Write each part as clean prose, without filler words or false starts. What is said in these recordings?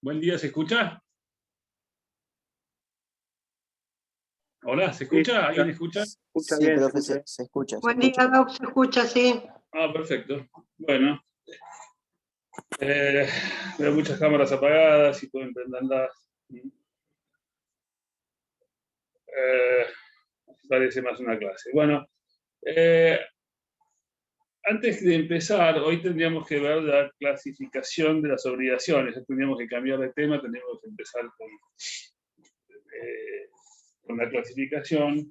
Buen día, ¿se escucha? Hola, ¿se escucha? ¿Alguien escucha? Se escucha Sí, bien, profe, se escucha. se escucha. Buen día, Doc, se escucha, sí. Ah, perfecto. Bueno. Veo muchas cámaras apagadas y pueden prenderlas. Parece más una clase. Bueno, antes de empezar, hoy tendríamos que ver la clasificación de las obligaciones. Tendríamos que cambiar de tema, tendríamos que empezar con la clasificación.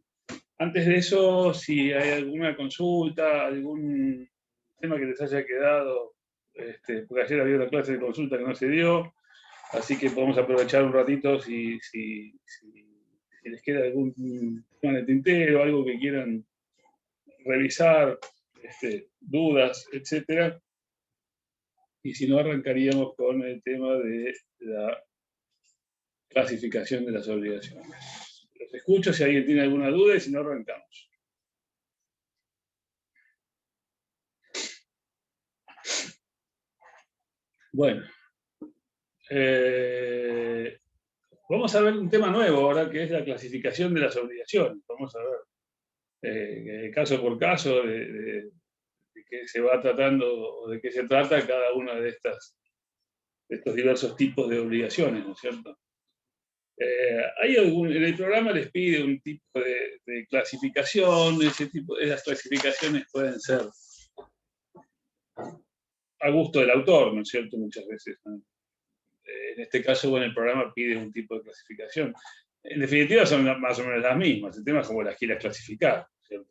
Antes de eso, si hay alguna consulta, algún tema que les haya quedado, porque ayer había una clase de consulta que no se dio, así que podemos aprovechar un ratito si les queda algún tema de tintero, algo que quieran revisar, dudas, etc. Y si no, arrancaríamos con el tema de la clasificación de las obligaciones. Los escucho si alguien tiene alguna duda y si no, arrancamos. Bueno, vamos a ver un tema nuevo ahora, que es la clasificación de las obligaciones. Vamos a ver caso por caso de qué se va tratando o de qué se trata cada una de estos diversos tipos de obligaciones, ¿no es cierto? En el programa les pide un tipo de clasificación. Esas clasificaciones pueden ser a gusto del autor, ¿no es cierto? Muchas veces, ¿no? En este caso, bueno, el programa pide un tipo de clasificación. En definitiva, son más o menos las mismas. El tema es cómo las quieras clasificar, ¿cierto?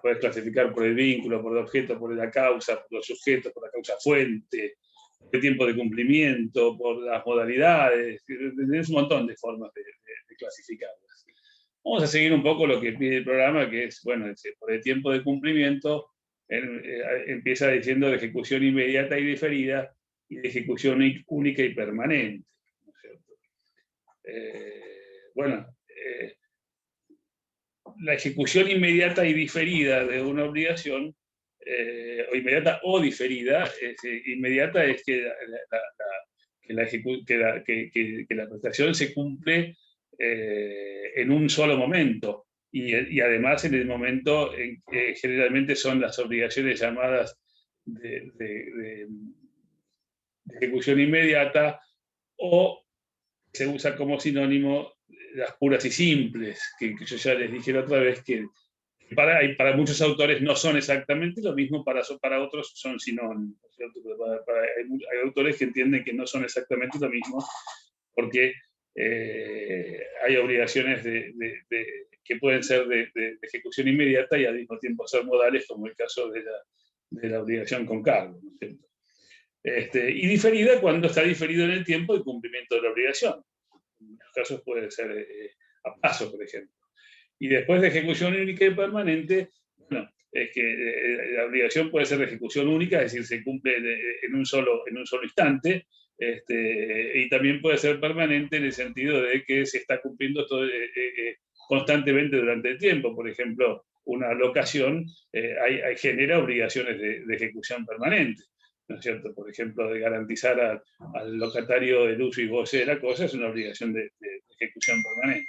Puedes clasificar por el vínculo, por el objeto, por la causa, por los sujetos, por la causa fuente, por el tiempo de cumplimiento, por las modalidades. Tienes un montón de formas de clasificarlas. Vamos a seguir un poco lo que pide el programa, que es, bueno, por el tiempo de cumplimiento, empieza diciendo de ejecución inmediata y diferida, y de ejecución única y permanente, ¿no es cierto? La ejecución inmediata y diferida de una obligación, o inmediata o diferida, inmediata es que la prestación se cumple en un solo momento, y además en el momento en que generalmente son las obligaciones llamadas de ejecución inmediata, o se usa como sinónimo las puras y simples, que yo ya les dije la otra vez que para muchos autores no son exactamente lo mismo, para otros son sinónimos, ¿cierto? Hay autores que entienden que no son exactamente lo mismo, porque hay obligaciones que pueden ser de ejecución inmediata y al mismo tiempo ser modales, como el caso de la obligación con cargo, ¿no es cierto? Y diferida cuando está diferido en el tiempo el cumplimiento de la obligación. En muchos casos puede ser a plazo, por ejemplo. Y después de ejecución única y permanente, bueno, es que la obligación puede ser de ejecución única, es decir, se cumple en un solo instante, y también puede ser permanente en el sentido de que se está cumpliendo todo, constantemente durante el tiempo. Por ejemplo, una locación genera obligaciones de ejecución permanente, ¿no es cierto? Por ejemplo, de garantizar al locatario el uso y goce de la cosa es una obligación de ejecución permanente.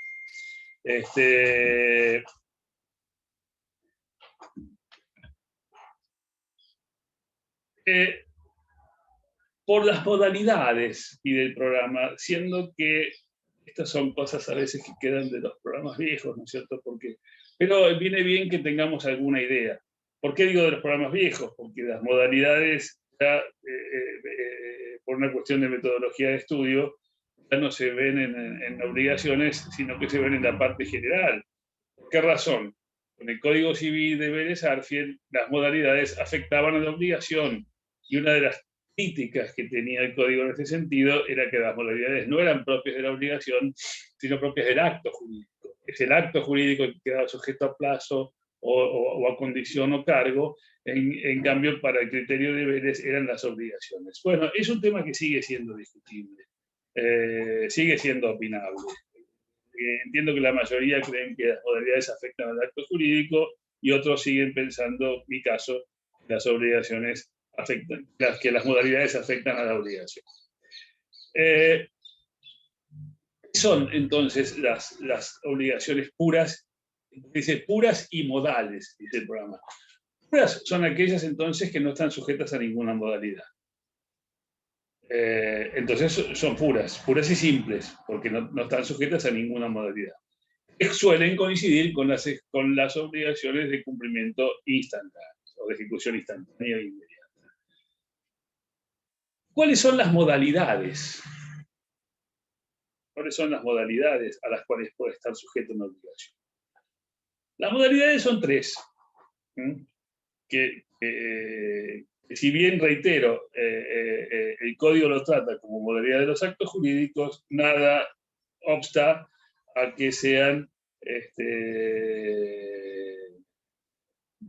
Por las modalidades pide el programa, siendo que estas son cosas a veces que quedan de los programas viejos, ¿no es cierto? Pero viene bien que tengamos alguna idea. ¿Por qué digo de los programas viejos? Porque las modalidades, ya, por una cuestión de metodología de estudio, ya no se ven en obligaciones, sino que se ven en la parte general. ¿Por qué razón? Con el Código Civil de Vélez-Arfiel, las modalidades afectaban a la obligación, y una de las críticas que tenía el código en ese sentido era que las modalidades no eran propias de la obligación, sino propias del acto jurídico. Es el acto jurídico que quedaba sujeto a plazo o a condición o cargo. En cambio, para el criterio de Vélez eran las obligaciones. Bueno, es un tema que sigue siendo discutible, sigue siendo opinable. Entiendo que la mayoría creen que las modalidades afectan al acto jurídico, y otros siguen pensando, mi caso, que las obligaciones que las modalidades afectan a la obligación. son entonces las obligaciones puras? Dice puras y modales, dice el programa. Puras son aquellas entonces que no están sujetas a ninguna modalidad. Entonces son puras y simples, porque no están sujetas a ninguna modalidad. Suelen coincidir con las obligaciones de cumplimiento instantáneo, o de ejecución instantánea e inmediata. ¿Cuáles son las modalidades? ¿Cuáles son las modalidades a las cuales puede estar sujeto una obligación? Las modalidades son tres, que si bien, reitero, el código lo trata como modalidad de los actos jurídicos, nada obsta a que sean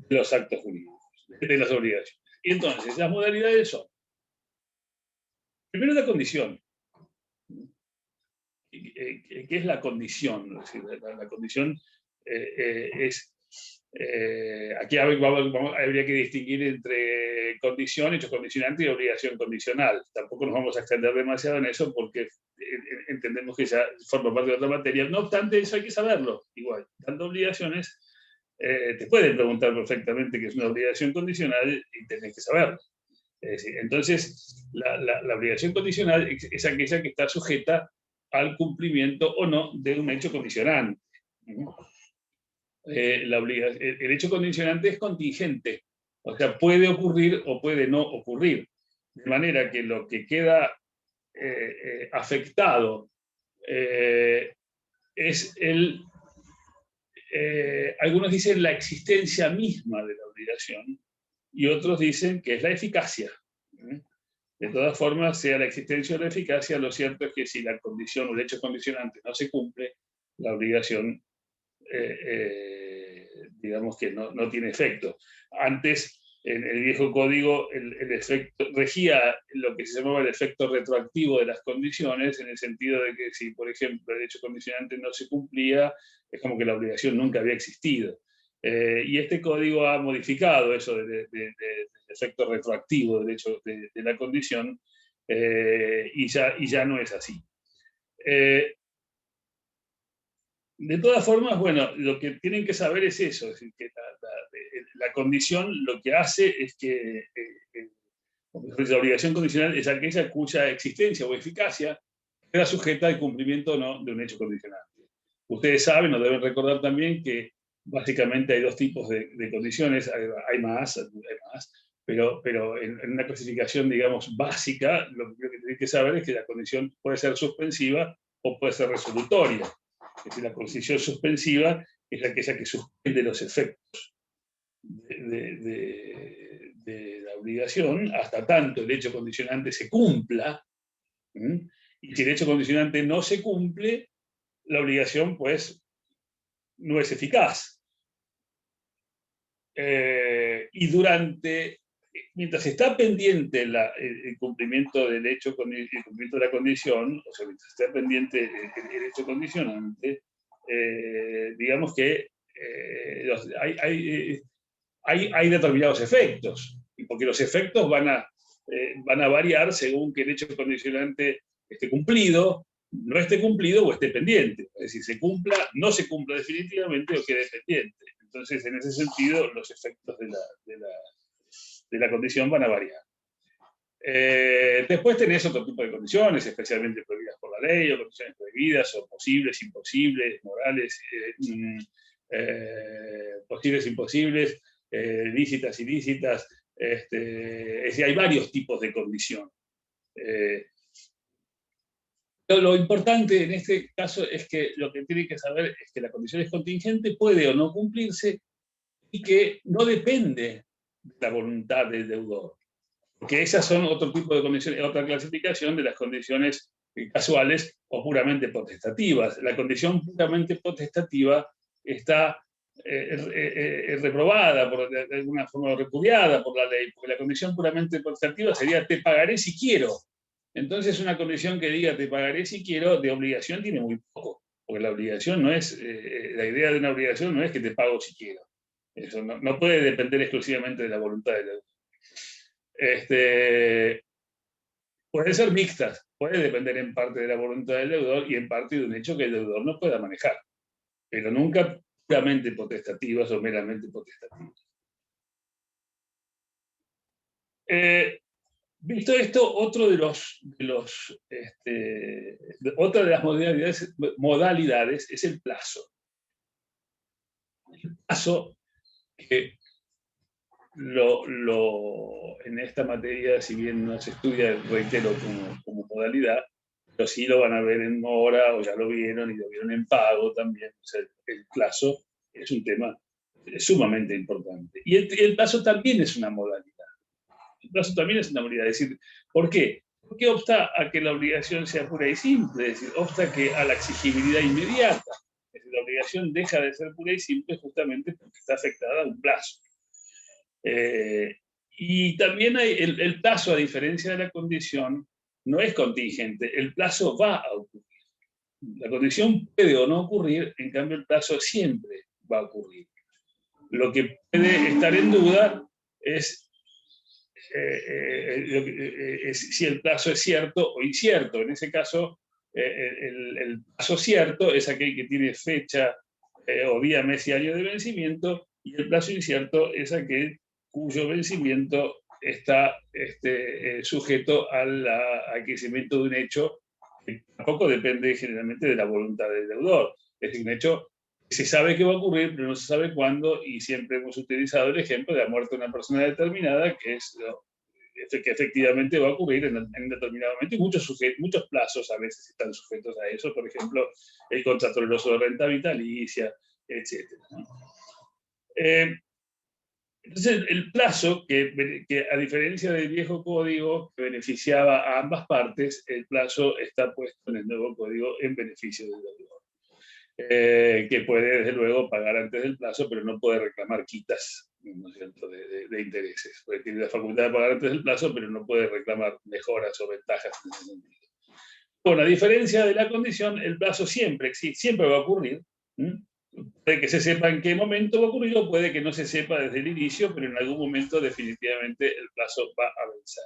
los actos jurídicos, de las obligaciones. Y entonces, las modalidades son, primero, la condición. ¿Qué es la condición? Es decir, la condición es... aquí habría que distinguir entre condición, hecho condicionante y obligación condicional. Tampoco nos vamos a extender demasiado en eso porque entendemos que ya forma parte de otra materia. No obstante, eso hay que saberlo. Igual, dando obligaciones, te pueden preguntar perfectamente qué es una obligación condicional y tenés que saberlo. Es decir, entonces, la obligación condicional es aquella que está sujeta al cumplimiento o no de un hecho condicionante. El hecho condicionante es contingente, o sea, puede ocurrir o puede no ocurrir, de manera que lo que queda afectado es algunos dicen la existencia misma de la obligación y otros dicen que es la eficacia. De todas formas, sea la existencia o la eficacia, lo cierto es que si la condición o el hecho condicionante no se cumple, la obligación digamos que no tiene efecto. Antes, en el viejo código, el efecto regía lo que se llamaba el efecto retroactivo de las condiciones, en el sentido de que si, por ejemplo, el hecho condicionante no se cumplía, es como que la obligación nunca había existido. Y este código ha modificado eso del efecto retroactivo del hecho de la condición, y ya no es así. De todas formas, bueno, lo que tienen que saber es eso, es decir, que la condición lo que hace es que la obligación condicional es aquella cuya existencia o eficacia queda sujeta al cumplimiento o no de un hecho condicionante. Ustedes saben o deben recordar también que básicamente hay dos tipos de condiciones, hay más, pero en una clasificación, digamos, básica, lo que tienen que saber es que la condición puede ser suspensiva o puede ser resolutoria. Es decir, la condición suspensiva es aquella que suspende los efectos de la obligación hasta tanto el hecho condicionante se cumpla, y si el hecho condicionante no se cumple, la obligación pues no es eficaz. Y mientras está pendiente el cumplimiento del hecho, el cumplimiento de la condición, o sea, mientras está pendiente el hecho condicionante, digamos que hay determinados efectos, porque los efectos van a variar según que el hecho condicionante esté cumplido, no esté cumplido o esté pendiente. Es decir, se cumpla, no se cumpla definitivamente o quede pendiente. Entonces, en ese sentido, los efectos de la condición van a variar. Después tenés otro tipo de condiciones, especialmente prohibidas por la ley, o condiciones prohibidas, o posibles, imposibles, morales, posibles, imposibles, lícitas, ilícitas. Es decir, hay varios tipos de condición. Lo importante en este caso es que lo que tienen que saber es que la condición es contingente, puede o no cumplirse, y que no depende de la voluntad del deudor. Porque esas son otro tipo de condiciones, otra clasificación de las condiciones casuales o puramente potestativas. La condición puramente potestativa está reprobada, de alguna forma repudiada por la ley, porque la condición puramente potestativa sería te pagaré si quiero. Entonces una condición que diga te pagaré si quiero, de obligación tiene muy poco, porque la obligación no es, la idea de una obligación no es que te pago si quiero. Eso no puede depender exclusivamente de la voluntad del deudor. pueden ser mixtas, puede depender en parte de la voluntad del deudor y en parte de un hecho que el deudor no pueda manejar, pero nunca puramente potestativas o meramente potestativas. Visto esto, otra de las modalidades es el plazo. El plazo que en esta materia, si bien no se estudia, reitero, como modalidad, pero sí lo van a ver en mora, o ya lo vieron, y lo vieron en pago también. O sea, el plazo es un tema sumamente importante. Y el plazo también es una modalidad. El plazo también es una modalidad. Es decir, ¿por qué? Porque obsta a que la obligación sea pura y simple, es decir, obsta a la exigibilidad inmediata. Es decir, la obligación deja de ser pura y simple justamente porque está afectada a un plazo. Y también hay el plazo, a diferencia de la condición, no es contingente, el plazo va a ocurrir. La condición puede o no ocurrir, en cambio el plazo siempre va a ocurrir. Lo que puede estar en duda es si el plazo es cierto o incierto. En ese caso, el plazo cierto es aquel que tiene fecha o día, mes y año de vencimiento, y el plazo incierto es aquel cuyo vencimiento está sujeto al aquecimiento de un hecho que tampoco depende generalmente de la voluntad del deudor. Es decir, un hecho que se sabe que va a ocurrir, pero no se sabe cuándo, y siempre hemos utilizado el ejemplo de la muerte de una persona determinada, que efectivamente va a ocurrir en un determinado momento, y muchos plazos a veces están sujetos a eso, por ejemplo, el contrato del uso de renta vitalicia, etc. Entonces, el plazo, que a diferencia del viejo código que beneficiaba a ambas partes, el plazo está puesto en el nuevo código en beneficio del deudor, que puede, desde luego, pagar antes del plazo, pero no puede reclamar quitas, ¿no es cierto?, de intereses. Porque tiene la facultad de pagar antes del plazo, pero no puede reclamar mejoras o ventajas en ese sentido. Bueno, a diferencia de la condición, el plazo siempre existe, siempre va a ocurrir. Puede que se sepa en qué momento va a ocurrir, o puede que no se sepa desde el inicio, pero en algún momento definitivamente el plazo va a vencer.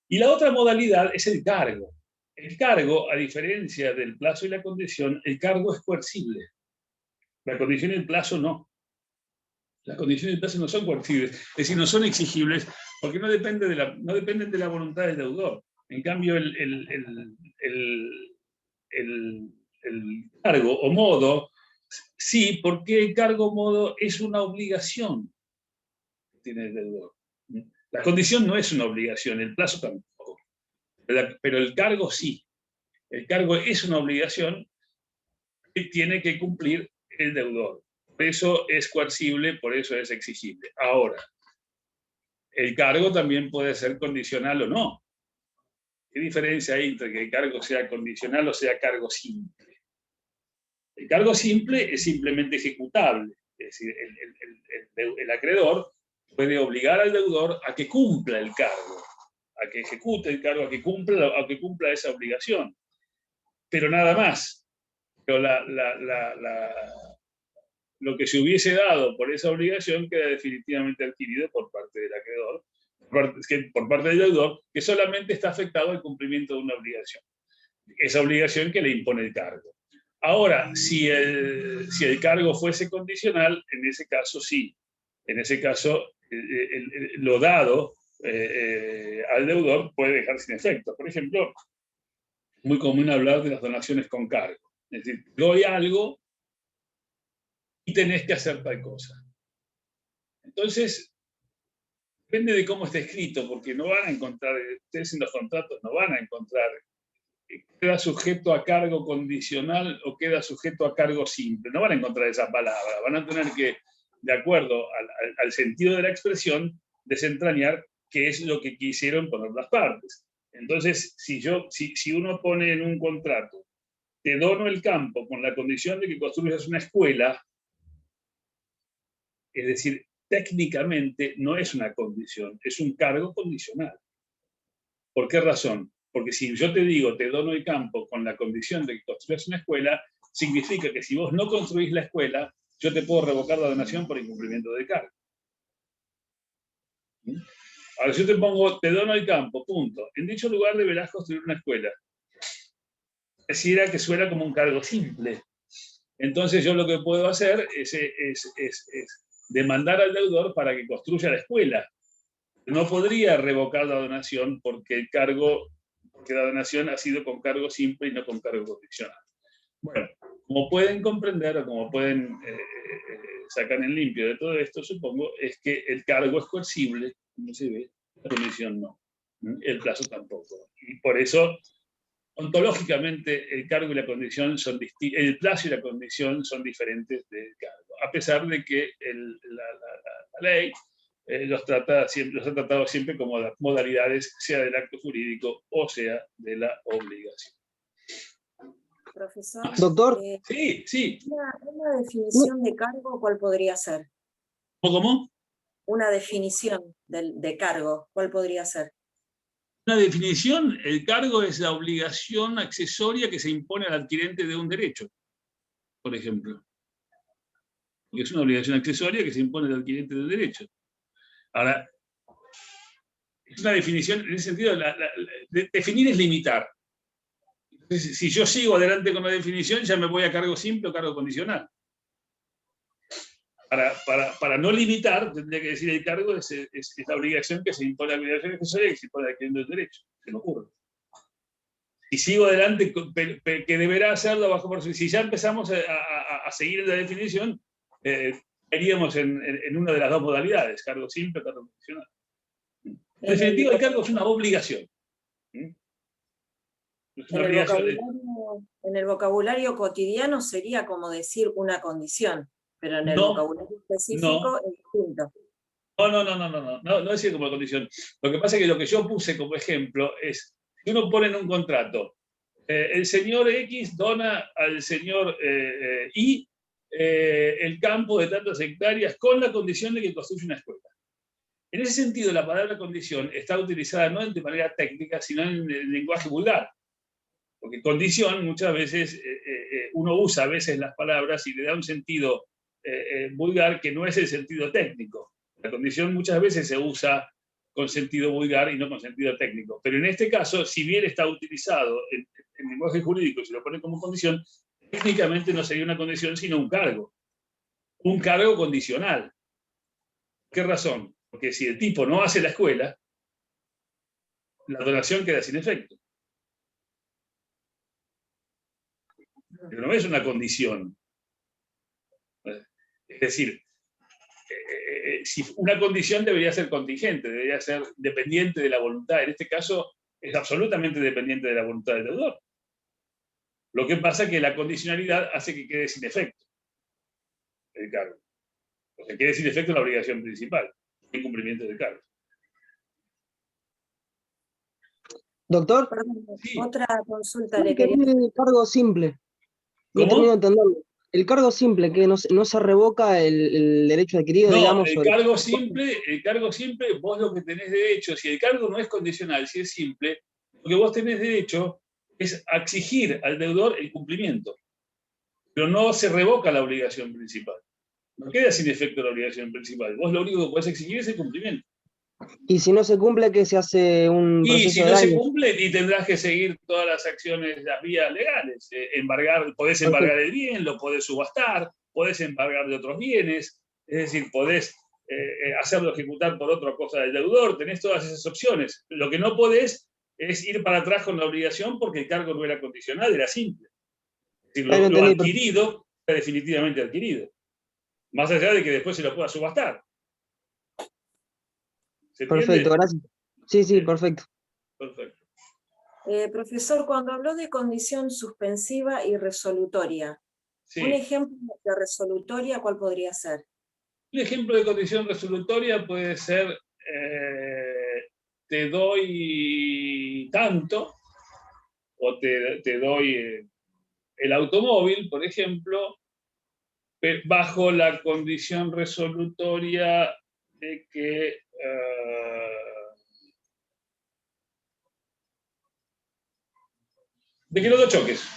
Y la otra modalidad es el cargo. El cargo, a diferencia del plazo y la condición, el cargo es coercible. La condición y el plazo no. La condición y el plazo no son coercibles, es decir, no son exigibles, porque no dependen de la voluntad del deudor. En cambio, el cargo o modo, sí, porque el cargo o modo es una obligación que tiene el deudor. La condición no es una obligación, el plazo tampoco. Pero el cargo sí. El cargo es una obligación que tiene que cumplir el deudor. Por eso es coercible, por eso es exigible. Ahora, el cargo también puede ser condicional o no. ¿Qué diferencia hay entre que el cargo sea condicional o sea cargo simple? El cargo simple es simplemente ejecutable. Es decir, el acreedor puede obligar al deudor a que cumpla el cargo, a que ejecute el cargo, a que cumpla esa obligación. Pero nada más. Pero lo que se hubiese dado por esa obligación queda definitivamente adquirido por parte del acreedor, por parte del deudor, que solamente está afectado al cumplimiento de una obligación. Esa obligación que le impone el cargo. Ahora, si el cargo fuese condicional, en ese caso sí. En ese caso, lo dado al deudor puede dejar sin efecto. Por ejemplo, es muy común hablar de las donaciones con cargo. Es decir, doy algo y tenés que hacer tal cosa. Entonces, depende de cómo está escrito, porque no van a encontrar, ustedes en los contratos no van a encontrar queda sujeto a cargo condicional o queda sujeto a cargo simple. No van a encontrar esa palabra. Van a tener que, de acuerdo al sentido de la expresión, desentrañar qué es lo que quisieron poner las partes. Entonces, si uno pone en un contrato, te dono el campo con la condición de que construyas una escuela, es decir, técnicamente no es una condición, es un cargo condicional. ¿Por qué razón? Porque si yo te digo, te dono el campo con la condición de que construyas una escuela, significa que si vos no construís la escuela, yo te puedo revocar la donación por incumplimiento del cargo. Ahora yo te pongo, te dono el campo, punto. En dicho lugar deberás construir una escuela. Pareciera que suena como un cargo simple. Entonces yo lo que puedo hacer es demandar al deudor para que construya la escuela. No podría revocar la donación porque la donación ha sido con cargo simple y no con cargo condicional. Bueno, como pueden comprender o como pueden sacar en limpio de todo esto, supongo, es que el cargo es coercible, como se ve, la condición no. El plazo tampoco. Y por eso, ontológicamente, el cargo y la condición son distintos, el plazo y la condición son diferentes del cargo, a pesar de que la ley los ha tratado siempre como las modalidades, sea del acto jurídico o sea de la obligación. Profesor, Doctor. Sí, sí. una definición de cargo, ¿cuál podría ser? ¿Cómo? Una definición de cargo, ¿cuál podría ser? Una definición, el cargo es la obligación accesoria que se impone al adquirente de un derecho, por ejemplo. Porque es una obligación accesoria que se impone al adquirente de un derecho. Ahora, es una definición, en ese sentido, definir es limitar. Entonces, si yo sigo adelante con la definición, ya me voy a cargo simple o cargo condicional. Para no limitar, tendría que decir el cargo es la obligación que se impone a la obligación accesoria que se impone al adquirente del derecho. Se me ocurre. Y sigo adelante, que deberá hacerlo bajo por si ya empezamos a seguir la definición, iríamos en una de las dos modalidades, cargo simple o cargo condicional. En definitiva, el cargo es una obligación. Es una obligación. En el vocabulario cotidiano sería como decir una condición, pero en el vocabulario específico es distinto. No es como condición. Lo que pasa es que lo que yo puse como ejemplo es, si uno pone en un contrato, el señor X dona al señor Y el campo de tantas hectáreas con la condición de que construya una escuela. En ese sentido, la palabra condición está utilizada no de manera técnica, sino en el lenguaje vulgar. Porque condición, muchas veces, uno usa a veces las palabras y le da un sentido vulgar que no es el sentido técnico. La condición muchas veces se usa con sentido vulgar y no con sentido técnico. Pero en este caso, si bien está utilizado en lenguaje jurídico y se lo pone como condición, técnicamente no sería una condición, sino un cargo. Un cargo condicional. ¿Qué razón? Porque si el tipo no hace la escuela, la donación queda sin efecto. Pero no es una condición. Es decir, si una condición debería ser contingente, debería ser dependiente de la voluntad. En este caso, es absolutamente dependiente de la voluntad del deudor. Lo que pasa es que la condicionalidad hace que quede sin efecto el cargo. O sea, quede sin efecto la obligación principal, el cumplimiento del cargo. Doctor. Perdón, Sí. otra consulta le quería. El cargo simple. No ¿Cómo? termino de entenderlo. El cargo simple, que no se revoca el derecho adquirido, No, digamos. el cargo simple, vos lo que tenés derecho, si el cargo no es condicional, si es simple, lo que vos tenés derecho es a exigir al deudor el cumplimiento. Pero no se revoca la obligación principal. No queda sin efecto la obligación principal. Vos lo único que podés exigir es el cumplimiento. Y si no se cumple, que se hace un proceso Y si de no se daño. cumple, y tendrás que seguir todas las acciones, las vías legales. Podés embargar el bien, lo podés subastar, podés embargar de otros bienes, es decir, podés hacerlo ejecutar por otra cosa del deudor, tenés todas esas opciones. Lo que no podés es ir para atrás con la obligación porque el cargo no era condicional, era simple. Es decir, lo adquirido está definitivamente adquirido. Más allá de que después se lo pueda subastar. ¿Se entiende? Perfecto, gracias. Sí, Bien. perfecto. Perfecto. Profesor, cuando habló de condición suspensiva y resolutoria, Sí. un ejemplo de resolutoria, ¿cuál podría ser? Un ejemplo de condición resolutoria puede ser, te doy tanto, o te doy el automóvil, por ejemplo, bajo la condición resolutoria de que no lo choques.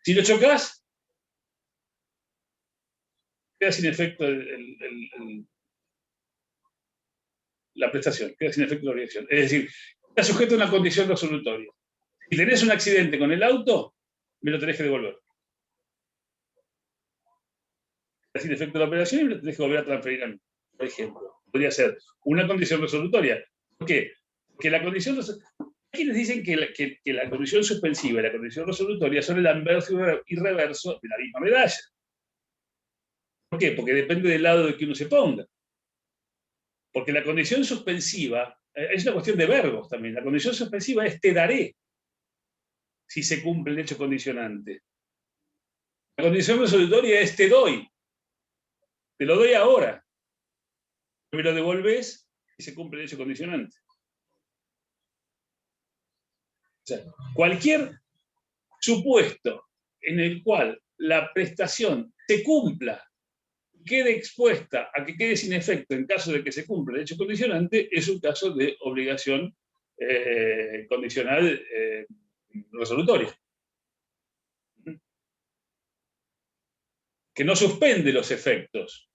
Si lo chocas, queda sin efecto la prestación, queda sin efecto la obligación. Es decir, está sujeto a una condición resolutoria. Si tenés un accidente con el auto, me lo tenés que devolver. Queda sin efecto la operación y me lo tenés que volver a transferir a mí, por ejemplo. Podría ser una condición resolutoria. ¿Por qué? Porque la condición resolutoria... Hay quienes dicen que la condición suspensiva y la condición resolutoria son el anverso y reverso de la misma medalla. ¿Por qué? Porque depende del lado de que uno se ponga. Porque la condición suspensiva es una cuestión de verbos también. La condición suspensiva es te daré, si se cumple el hecho condicionante. La condición resolutoria es te doy. Te lo doy ahora. Me lo devolves si se cumple el hecho condicionante. O sea, cualquier supuesto en el cual la prestación se cumpla, quede expuesta a que quede sin efecto en caso de que se cumpla el hecho condicionante, es un caso de obligación condicional resolutoria. Que no suspende los efectos.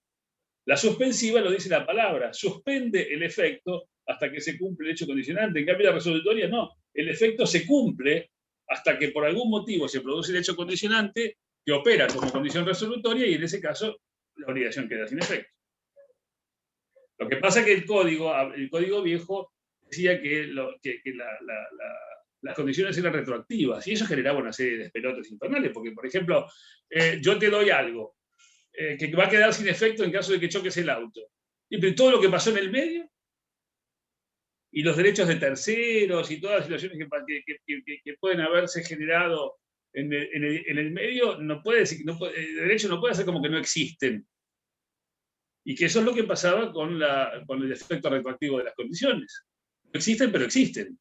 La suspensiva lo dice la palabra, suspende el efecto hasta que se cumple el hecho condicionante. En cambio, la resolutoria no. El efecto se cumple hasta que por algún motivo se produce el hecho condicionante que opera como condición resolutoria y en ese caso la obligación queda sin efecto. Lo que pasa es que el código viejo decía que las condiciones eran retroactivas y eso generaba una serie de despelotes infernales, porque, por ejemplo, yo te doy algo que va a quedar sin efecto en caso de que choques el auto. Y todo lo que pasó en el medio, y los derechos de terceros, y todas las situaciones que pueden haberse generado en el medio, el derecho no puede hacer como que no existen. Y que eso es lo que pasaba con el efecto retroactivo de las condiciones. No existen, pero existen.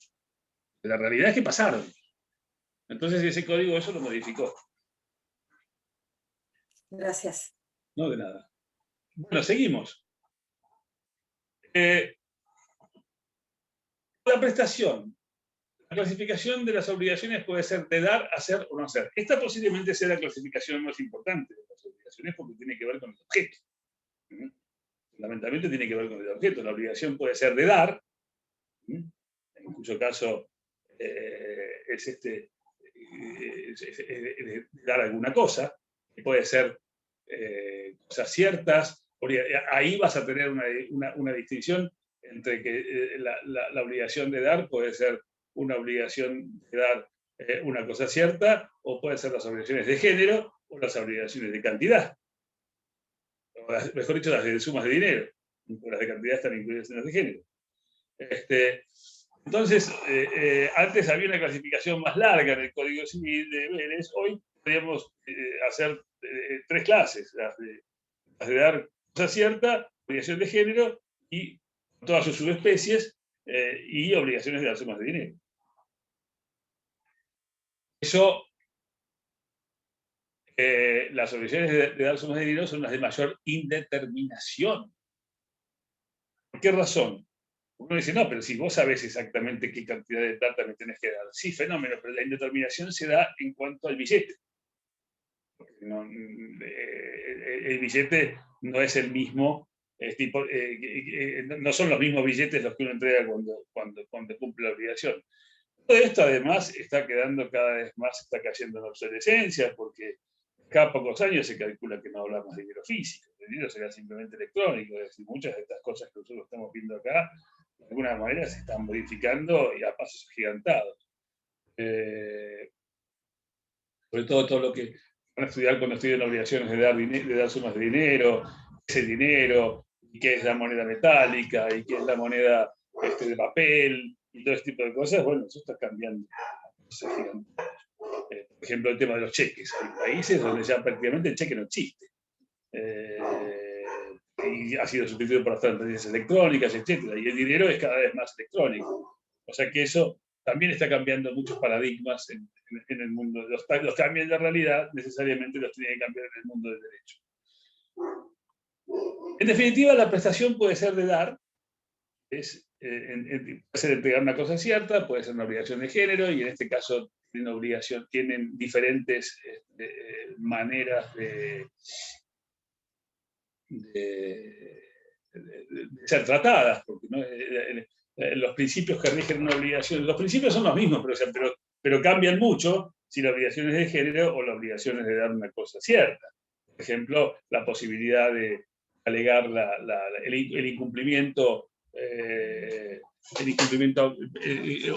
La realidad es que pasaron. Entonces ese código eso lo modificó. Gracias. No, de nada. Bueno, seguimos. La prestación. La clasificación de las obligaciones puede ser de dar, hacer o no hacer. Esta posiblemente sea la clasificación más importante de las obligaciones porque tiene que ver con el objeto. Fundamentalmente tiene que ver con el objeto. La obligación puede ser de dar, en cuyo caso es dar alguna cosa, que puede ser cosas ciertas. Ahí vas a tener una distinción entre que la obligación de dar puede ser una obligación de dar una cosa cierta, o pueden ser las obligaciones de género o las obligaciones de cantidad. O mejor dicho, las de sumas de dinero. Las de cantidad están incluidas en las de género. Entonces, antes había una clasificación más larga en el Código Civil de Vélez. Hoy podríamos hacer 3 clases: las de dar cosa cierta, obligación de género y todas sus subespecies, y obligaciones de dar sumas de dinero. Eso, las obligaciones de dar sumas de dinero son las de mayor indeterminación. ¿Por qué razón? Uno dice, no, pero si vos sabés exactamente qué cantidad de plata me tenés que dar. Sí, fenómeno, pero la indeterminación se da en cuanto al billete. No, el billete no es el mismo, no son los mismos billetes los que uno entrega cuando cumple la obligación. Todo esto además está quedando cada vez más, está cayendo en obsolescencia, porque cada pocos años se calcula que no hablamos de dinero físico, el dinero será simplemente electrónico. Es decir, muchas de estas cosas que nosotros estamos viendo acá, de alguna manera se están modificando y a pasos agigantados. Sobre todo lo que van a estudiar cuando estudian obligaciones de dar sumas de dinero, qué es el dinero, y qué es la moneda metálica, y qué es la moneda de papel, y todo este tipo de cosas. Bueno, eso está cambiando. Por ejemplo, el tema de los cheques. Hay países donde ya prácticamente el cheque no existe. Y ha sido sustituido por las transferencias electrónicas, etc. Y el dinero es cada vez más electrónico. O sea que eso también está cambiando muchos paradigmas en el mundo. Los cambios de realidad necesariamente los tiene que cambiar en el mundo del derecho. En definitiva, la prestación puede ser de dar, puede ser entregar una cosa cierta, puede ser una obligación de género, y en este caso tienen diferentes maneras de ser tratadas, porque ¿no? Los principios que rigen una obligación, los principios son los mismos, pero cambian mucho si la obligación es de género o la obligación es de dar una cosa cierta. Por ejemplo, la posibilidad de alegar el incumplimiento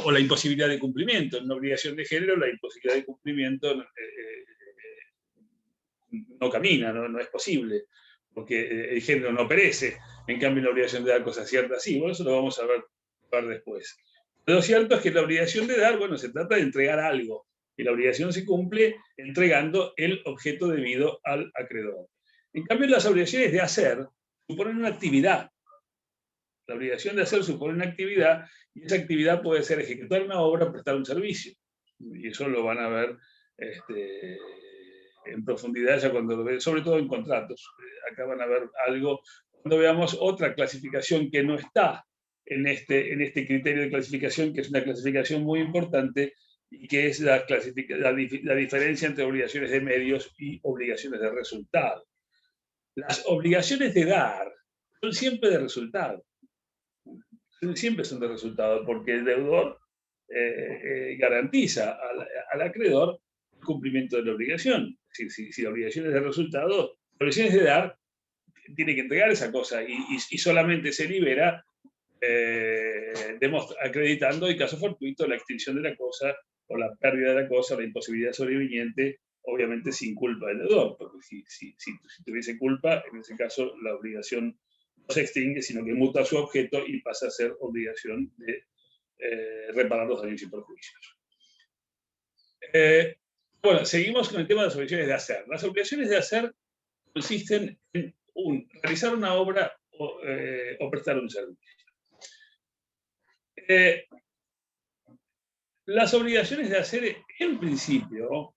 o la imposibilidad de cumplimiento. En una obligación de género, la imposibilidad de cumplimiento no camina, no es posible, porque el género no perece. En cambio, la obligación de dar cosas ciertas sí. Bueno, eso lo vamos a ver después. Lo cierto es que la obligación de dar, bueno, se trata de entregar algo, y la obligación se cumple entregando el objeto debido al acreedor. En cambio, las obligaciones de hacer suponen una actividad. La obligación de hacer supone una actividad, y esa actividad puede ser ejecutar una obra o prestar un servicio. Y eso lo van a ver en profundidad ya cuando lo vean, sobre todo en contratos. Acá van a ver algo cuando veamos otra clasificación que no está en este criterio de clasificación, que es una clasificación muy importante, y que es la diferencia entre obligaciones de medios y obligaciones de resultado. Las obligaciones de dar son siempre de resultado. Siempre son de resultado, porque el deudor garantiza al acreedor el cumplimiento de la obligación. Si la obligación es de resultado, la obligación es de dar, tiene que entregar esa cosa, y solamente se libera acreditando el caso fortuito, la extinción de la cosa, o la pérdida de la cosa, la imposibilidad sobreviniente, obviamente sin culpa del deudor, porque si tuviese culpa, en ese caso la obligación no se extingue, sino que muta su objeto y pasa a ser obligación de reparar los daños y perjuicios. Bueno, seguimos con el tema de las obligaciones de hacer. Las obligaciones de hacer consisten en realizar una obra o prestar un servicio. Las obligaciones de hacer, en principio,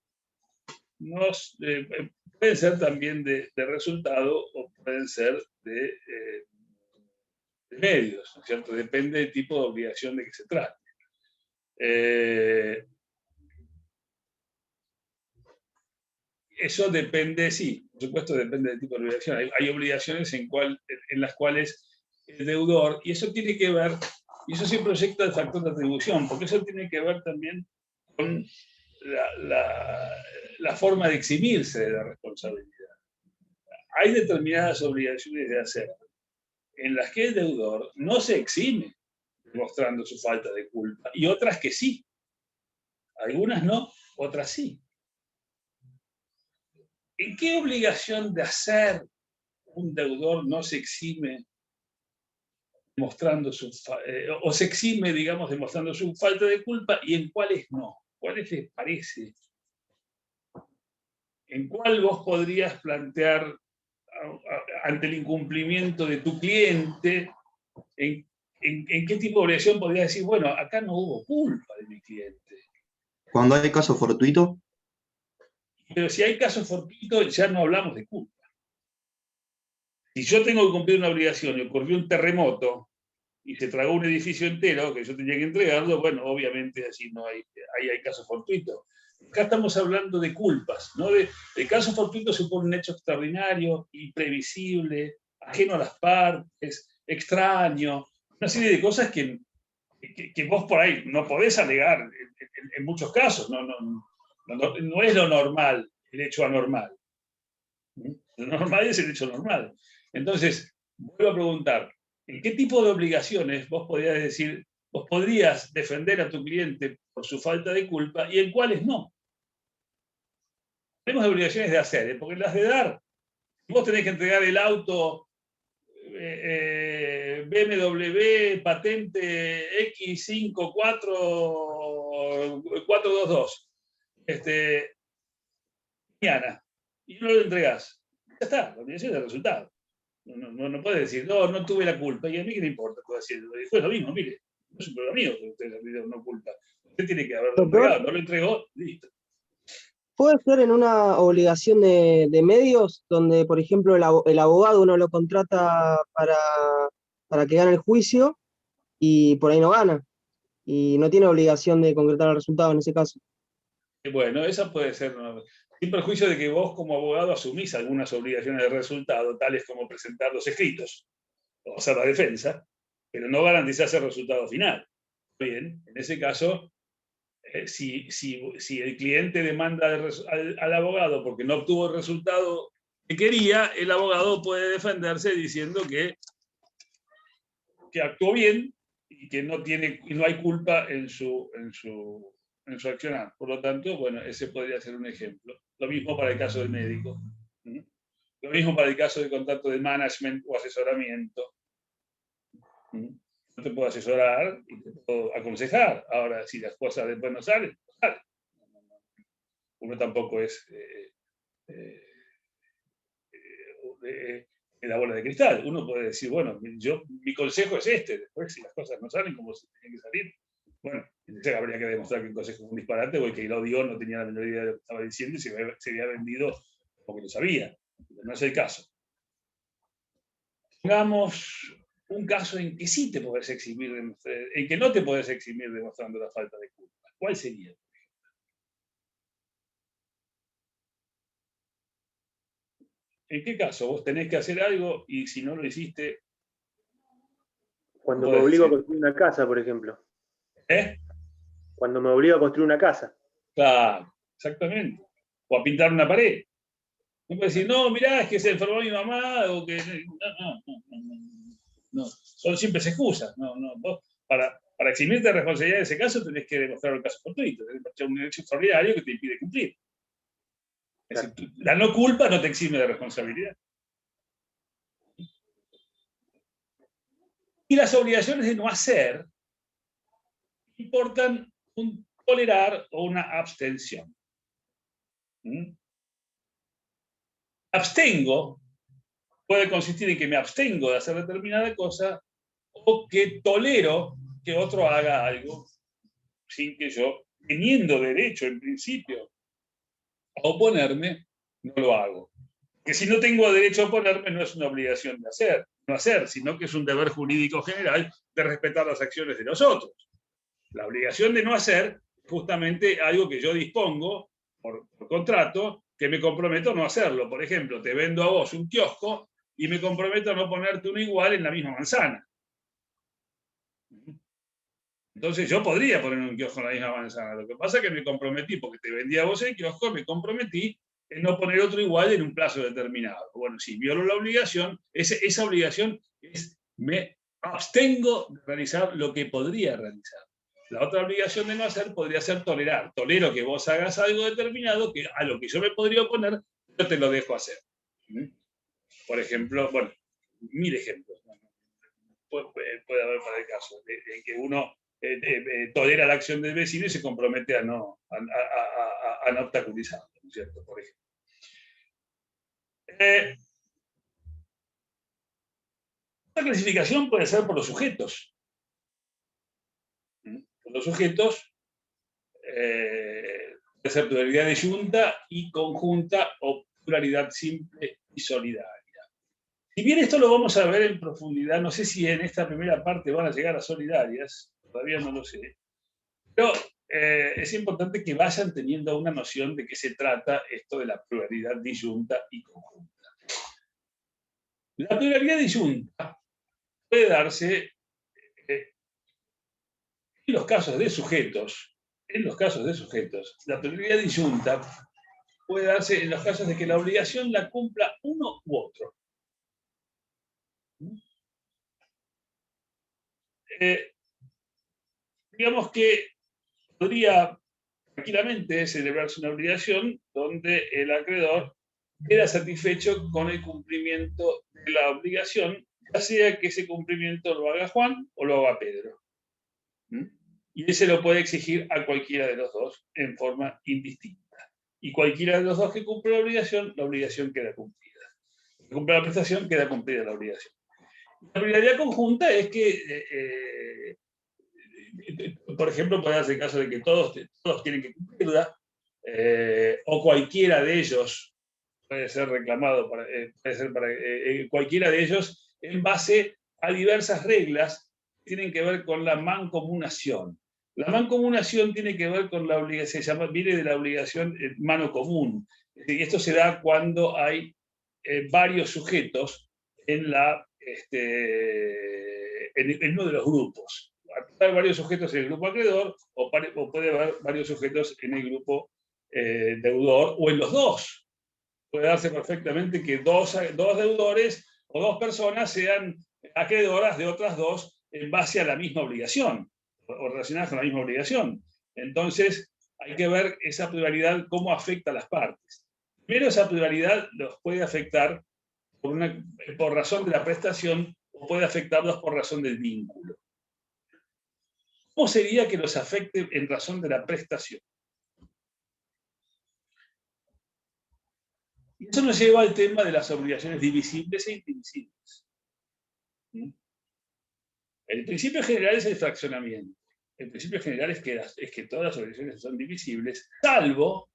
pueden ser también de resultado o pueden ser de medios, ¿no es cierto? Depende del tipo de obligación de que se trate. Eso depende, sí, por supuesto depende del tipo de obligación. Hay obligaciones en las cuales el deudor, y eso tiene que ver, y eso se proyecta el factor de atribución, porque eso tiene que ver también con la forma de eximirse de la responsabilidad. Hay determinadas obligaciones de hacer en las que el deudor no se exime demostrando su falta de culpa, y otras que sí. Algunas no, otras sí. ¿En qué obligación de hacer un deudor no se exime demostrando o se exime, digamos, demostrando su falta de culpa, y en cuáles no? ¿Cuáles les parece? ¿En cuál vos podrías plantear ante el incumplimiento de tu cliente, en qué tipo de obligación podrías decir, bueno, acá no hubo culpa de mi cliente? Cuando hay caso fortuito. Pero si hay casos fortuitos, ya no hablamos de culpa. Si yo tengo que cumplir una obligación y ocurrió un terremoto y se tragó un edificio entero que yo tenía que entregarlo, bueno, obviamente así no hay casos fortuitos. Acá estamos hablando de culpas, ¿no? De casos fortuitos supone un hecho extraordinario, imprevisible, ajeno a las partes, extraño, una serie de cosas que vos por ahí no podés alegar en muchos casos. No es lo normal el hecho anormal. Lo normal es el hecho normal. Entonces, vuelvo a preguntar, ¿en qué tipo de obligaciones vos podrías defender a tu cliente por su falta de culpa y en cuáles no? Tenemos obligaciones de hacer, porque las de dar, vos tenés que entregar el auto BMW patente X54422 mañana, y no lo entregás. Ya está, la obligación es de resultado. No puedes decir, no tuve la culpa, y a mí qué me importa. Fue lo mismo, mire, no es un problema mío que usted no culpa. Usted tiene que haberlo entregado, no lo entregó, listo. ¿Puede ser en una obligación de medios, donde, por ejemplo, el abogado uno lo contrata para que gane el juicio y por ahí no gana? Y no tiene obligación de concretar el resultado en ese caso. Bueno, esa puede ser, sin perjuicio de que vos como abogado asumís algunas obligaciones de resultado, tales como presentar los escritos, o hacer la defensa, pero no garantizás el resultado final. Bien, en ese caso, si el cliente demanda al abogado porque no obtuvo el resultado que quería, el abogado puede defenderse diciendo que actuó bien y que no hay culpa en su accionar. Por lo tanto, bueno, ese podría ser un ejemplo. Lo mismo para el caso del médico. Lo mismo para el caso de contrato de management o asesoramiento. Yo te puedo asesorar y te puedo aconsejar. Ahora, si las cosas después no salen, no salen. Uno tampoco es la bola de cristal. Uno puede decir, bueno, mi consejo es este. Después, si las cosas no salen como se tienen que salir, bueno, entonces habría que demostrar que el consejo es un disparate o el que lo dio no tenía la menor idea de lo que estaba diciendo y se había vendido porque lo sabía. Pero no es el caso. Pongamos un caso en que sí te podés eximir, en que no te podés eximir demostrando la falta de culpa. ¿Cuál sería? ¿En qué caso vos tenés que hacer algo y si no lo hiciste? Cuando me obligo a construir una casa, por ejemplo. Cuando me obligo a construir una casa. Claro, exactamente. O a pintar una pared. No puedes decir, no, mirá, es que se enfermó mi mamá, o que... No. Son simples excusas. Vos, para eximirte de responsabilidad en ese caso, tenés que demostrar el caso fortuito. Tenés que un hecho extraordinario que te impide cumplir. Es decir, la no culpa no te exime de responsabilidad. Y las obligaciones de no hacer importan un tolerar o una abstención. Abstengo puede consistir en que me abstengo de hacer determinada cosa o que tolero que otro haga algo sin que yo, teniendo derecho en principio a oponerme, no lo hago. Que si no tengo derecho a oponerme no es una obligación de no hacer, sino que es un deber jurídico general de respetar las acciones de los otros. La obligación de no hacer es justamente algo que yo dispongo por contrato, que me comprometo a no hacerlo. Por ejemplo, te vendo a vos un kiosco y me comprometo a no ponerte uno igual en la misma manzana. Entonces yo podría poner un kiosco en la misma manzana. Lo que pasa es que me comprometí, porque te vendí a vos el kiosco, me comprometí en no poner otro igual en un plazo determinado. Bueno, si violo la obligación, esa obligación es, me abstengo de realizar lo que podría realizar. La otra obligación de no hacer podría ser tolerar. Tolero que vos hagas algo determinado, que a lo que yo me podría oponer, yo te lo dejo hacer. Por ejemplo, bueno, 1000 ejemplos. Puede haber para el caso de que uno tolera la acción del vecino y se compromete a no obstaculizarlo, ¿no es cierto? Por ejemplo. Esta clasificación puede ser por los sujetos. Por los sujetos puede ser pluralidad disyunta y conjunta o pluralidad simple y solidaria. Si bien esto lo vamos a ver en profundidad, no sé si en esta primera parte van a llegar a solidarias, todavía no lo sé, pero es importante que vayan teniendo una noción de qué se trata esto de la pluralidad disyunta y conjunta. La pluralidad disyunta puede darse en los casos de sujetos. La pluralidad disyunta puede darse en los casos de que la obligación la cumpla uno u otro. Digamos que podría tranquilamente celebrarse una obligación donde el acreedor queda satisfecho con el cumplimiento de la obligación, ya sea que ese cumplimiento lo haga Juan o lo haga Pedro. Y ese lo puede exigir a cualquiera de los dos en forma indistinta. Y cualquiera de los dos que cumple la obligación queda cumplida. Si cumple la prestación, queda cumplida la obligación. La pluralidad conjunta es que, por ejemplo, puede darse el caso de que todos tienen que cumplirla, o cualquiera de ellos puede ser reclamado, puede ser para cualquiera de ellos en base a diversas reglas que tienen que ver con la mancomunación. La mancomunación tiene que ver con la obligación, viene de la obligación mano común. Y esto se da cuando hay varios sujetos en la en uno de los grupos. Hay varios sujetos en el grupo acreedor o puede haber varios sujetos en el grupo deudor o en los dos. Puede darse perfectamente que dos deudores o dos personas sean acreedoras de otras dos en base a la misma obligación o relacionadas con la misma obligación. Entonces, hay que ver esa pluralidad, cómo afecta a las partes. Primero, esa pluralidad los puede afectar por razón de la prestación o puede afectarlos por razón del vínculo. ¿Cómo sería que los afecte en razón de la prestación? Y eso nos lleva al tema de las obligaciones divisibles e indivisibles. El principio general es el fraccionamiento. El principio general es que todas las obligaciones son divisibles, salvo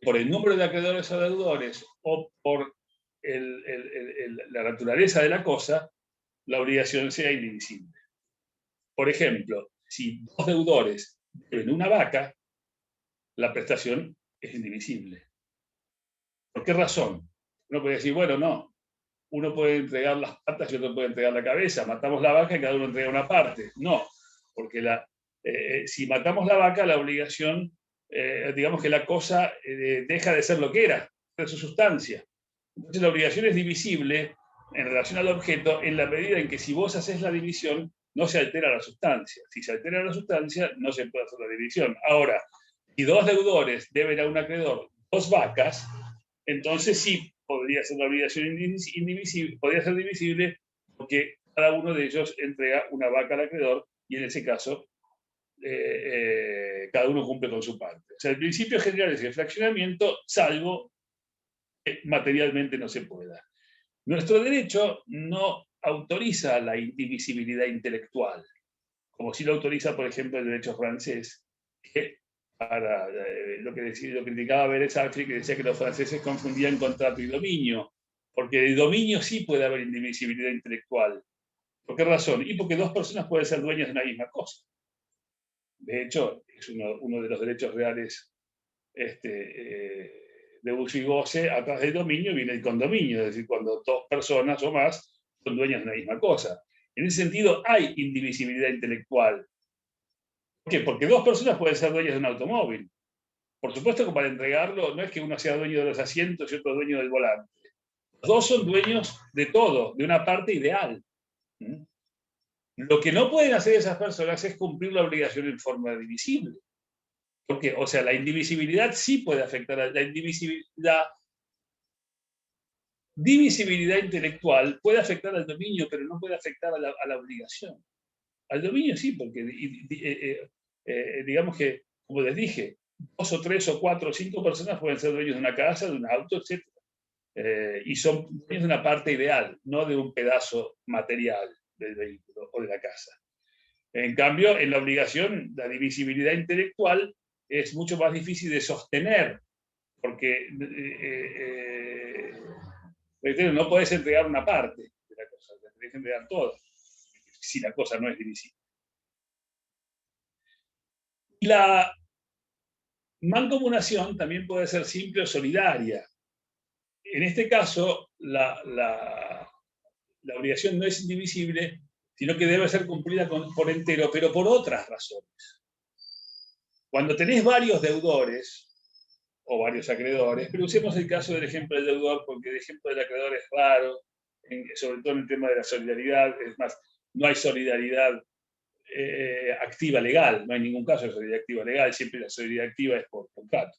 por el número de acreedores o deudores o por la naturaleza de la cosa, la obligación sea indivisible. Por ejemplo, si dos deudores deben una vaca, la prestación es indivisible. ¿Por qué razón? Uno puede decir, bueno, no, uno puede entregar las patas y otro puede entregar la cabeza, matamos la vaca y cada uno entrega una parte. No, porque si matamos la vaca, la obligación, digamos que la cosa deja de ser lo que era, de su sustancia. Entonces la obligación es divisible en relación al objeto en la medida en que si vos haces la división, no se altera la sustancia. Si se altera la sustancia, no se puede hacer la división. Ahora, si dos deudores deben a un acreedor dos vacas, entonces sí podría ser la obligación indivisible, podría ser divisible porque cada uno de ellos entrega una vaca al acreedor y en ese caso cada uno cumple con su parte. O sea, el principio general es el fraccionamiento, salvo que materialmente no se pueda. Nuestro derecho no autoriza la indivisibilidad intelectual, como sí lo autoriza, por ejemplo, el derecho francés, que para lo que criticaba Beres-Alfri, que decía que los franceses confundían contrato y dominio, porque el dominio sí puede haber indivisibilidad intelectual. ¿Por qué razón? Y porque dos personas pueden ser dueñas de una misma cosa. De hecho, es uno de los derechos reales de uso y goce. Atrás del dominio viene el condominio, es decir, cuando dos personas o más son dueñas de una misma cosa. En ese sentido, hay indivisibilidad intelectual. ¿Por qué? Porque dos personas pueden ser dueñas de un automóvil. Por supuesto que para entregarlo no es que uno sea dueño de los asientos y otro dueño del volante. Los dos son dueños de todo, de una parte ideal. Lo que no pueden hacer esas personas es cumplir la obligación en forma divisible. Porque, o sea, la indivisibilidad sí puede afectar a la divisibilidad intelectual, puede afectar al dominio, pero no puede afectar a la obligación. Al dominio sí, porque digamos que, como les dije, 2 o 3 o 4 o 5 personas pueden ser dueños de una casa, de un auto, etc. Y son dueños de una parte ideal, no de un pedazo material del vehículo o de la casa. En cambio, en la obligación, la divisibilidad intelectual es mucho más difícil de sostener, porque no podés entregar una parte de la cosa, tenés que entregar todo, si la cosa no es divisible. Y la mancomunación también puede ser simple o solidaria. En este caso, la obligación no es indivisible, sino que debe ser cumplida por entero, pero por otras razones. Cuando tenés varios deudores, o varios acreedores, pero usemos el caso del ejemplo del deudor, porque el ejemplo del acreedor es raro, sobre todo en el tema de la solidaridad. Es más, no hay solidaridad activa legal, no hay ningún caso de solidaridad activa legal, siempre la solidaridad activa es por contrato.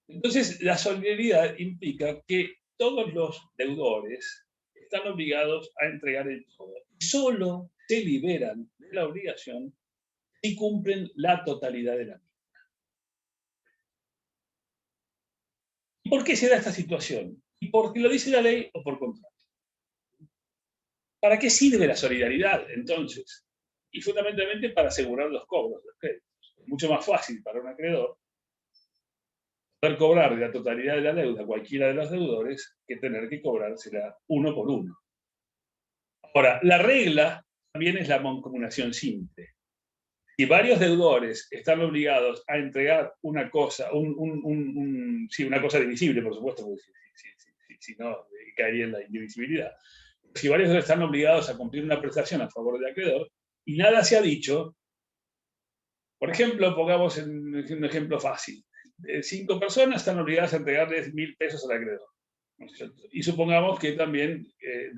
Entonces, la solidaridad implica que todos los deudores están obligados a entregar el todo. Solo se liberan de la obligación si cumplen la totalidad de la misma. ¿Por qué se da esta situación? ¿Y por qué lo dice la ley o por contrato? ¿Para qué sirve la solidaridad, entonces? Y fundamentalmente para asegurar los cobros de los créditos. Es mucho más fácil para un acreedor poder cobrar de la totalidad de la deuda a cualquiera de los deudores que tener que cobrársela uno por uno. Ahora, la regla también es la mancomunación simple. Si varios deudores están obligados a entregar una cosa, una cosa divisible, por supuesto, porque si no, caería en la indivisibilidad. Si varios están obligados a cumplir una prestación a favor del acreedor y nada se ha dicho, por ejemplo, pongamos un ejemplo fácil. 5 personas están obligadas a entregarles 1.000 pesos al acreedor, ¿no es cierto? Y supongamos que también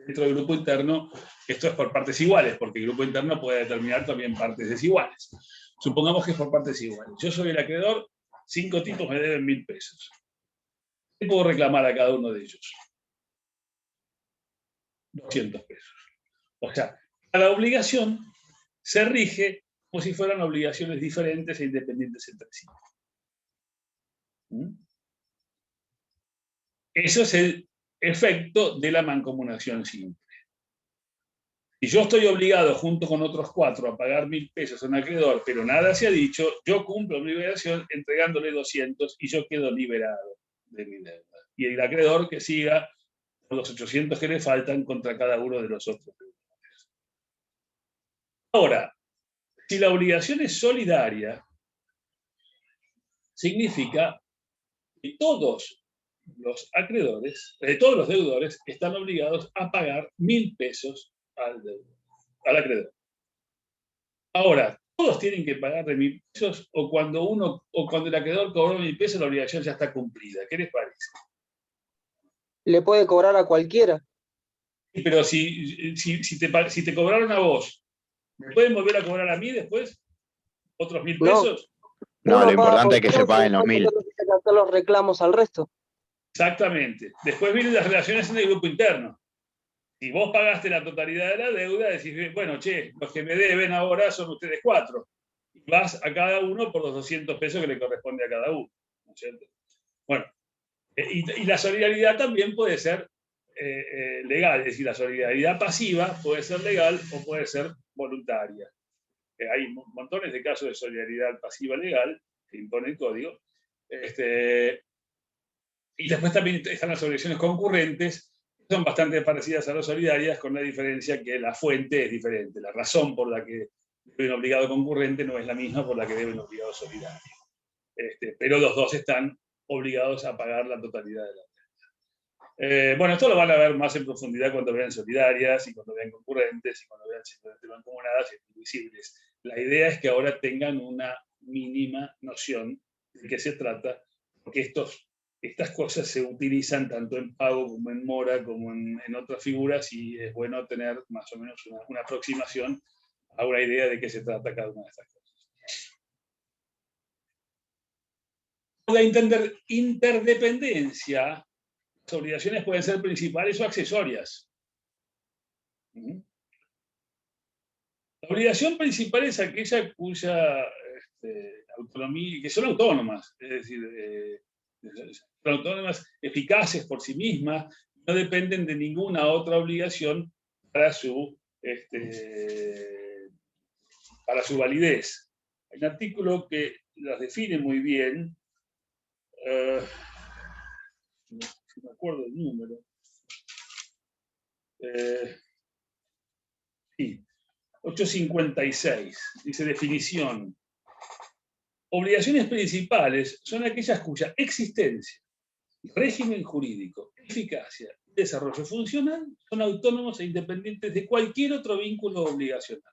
dentro del grupo interno, esto es por partes iguales, porque el grupo interno puede determinar también partes desiguales. Supongamos que es por partes iguales. Yo soy el acreedor, 5 tipos me deben 1.000 pesos. ¿Qué puedo reclamar a cada uno de ellos? 200 pesos. O sea, cada obligación se rige como si fueran obligaciones diferentes e independientes entre sí. Eso es el efecto de la mancomunación simple. Si yo estoy obligado junto con otros 4 a pagar 1.000 pesos a un acreedor, pero nada se ha dicho, yo cumplo mi obligación entregándole 200 y yo quedo liberado de mi deuda. Y el acreedor que siga los 800 que le faltan contra cada uno de los otros deudores. Ahora, si la obligación es solidaria, significa que todos los acreedores, todos los deudores están obligados a pagar 1.000 pesos al acreedor. Ahora, ¿todos tienen que pagar de 1.000 pesos o cuando el acreedor cobró 1.000 pesos la obligación ya está cumplida? ¿Qué les parece? Le puede cobrar a cualquiera. Pero si te cobraron a vos, ¿me pueden volver a cobrar a mí después? ¿Otros 1.000 pesos? No, lo importante es que se paguen los 1.000. Hacer los reclamos al resto. Exactamente. Después vienen las relaciones en el grupo interno. Si vos pagaste la totalidad de la deuda, decís, bueno, che, los que me deben ahora son ustedes 4. Y vas a cada uno por los 200 pesos que le corresponde a cada uno. ¿No es cierto? Bueno, y la solidaridad también puede ser legal, es decir, la solidaridad pasiva puede ser legal o puede ser voluntaria. Hay montones de casos de solidaridad pasiva legal que impone el código. Y después también están las obligaciones concurrentes, que son bastante parecidas a las solidarias, con la diferencia que la fuente es diferente. La razón por la que debe un obligado concurrente no es la misma por la que debe un obligado solidario. Pero los dos están obligados a pagar la totalidad de la deuda. Bueno, esto lo van a ver más en profundidad cuando vean solidarias y cuando vean concurrentes y cuando vean simplemente mancomunadas y indivisibles. La idea es que ahora tengan una mínima noción de qué se trata, porque estas cosas se utilizan tanto en pago como en mora, como en otras figuras, y es bueno tener más o menos una aproximación a una idea de qué se trata cada una de estas cosas. La interdependencia, las obligaciones pueden ser principales o accesorias. La obligación principal es aquella cuya autonomía, que son autónomas, es decir, son autónomas, eficaces por sí mismas, no dependen de ninguna otra obligación para su validez. Hay un artículo que las define muy bien, no me acuerdo el número. Sí, 856, dice definición. Obligaciones principales son aquellas cuya existencia, régimen jurídico, eficacia y desarrollo funcional son autónomos e independientes de cualquier otro vínculo obligacional.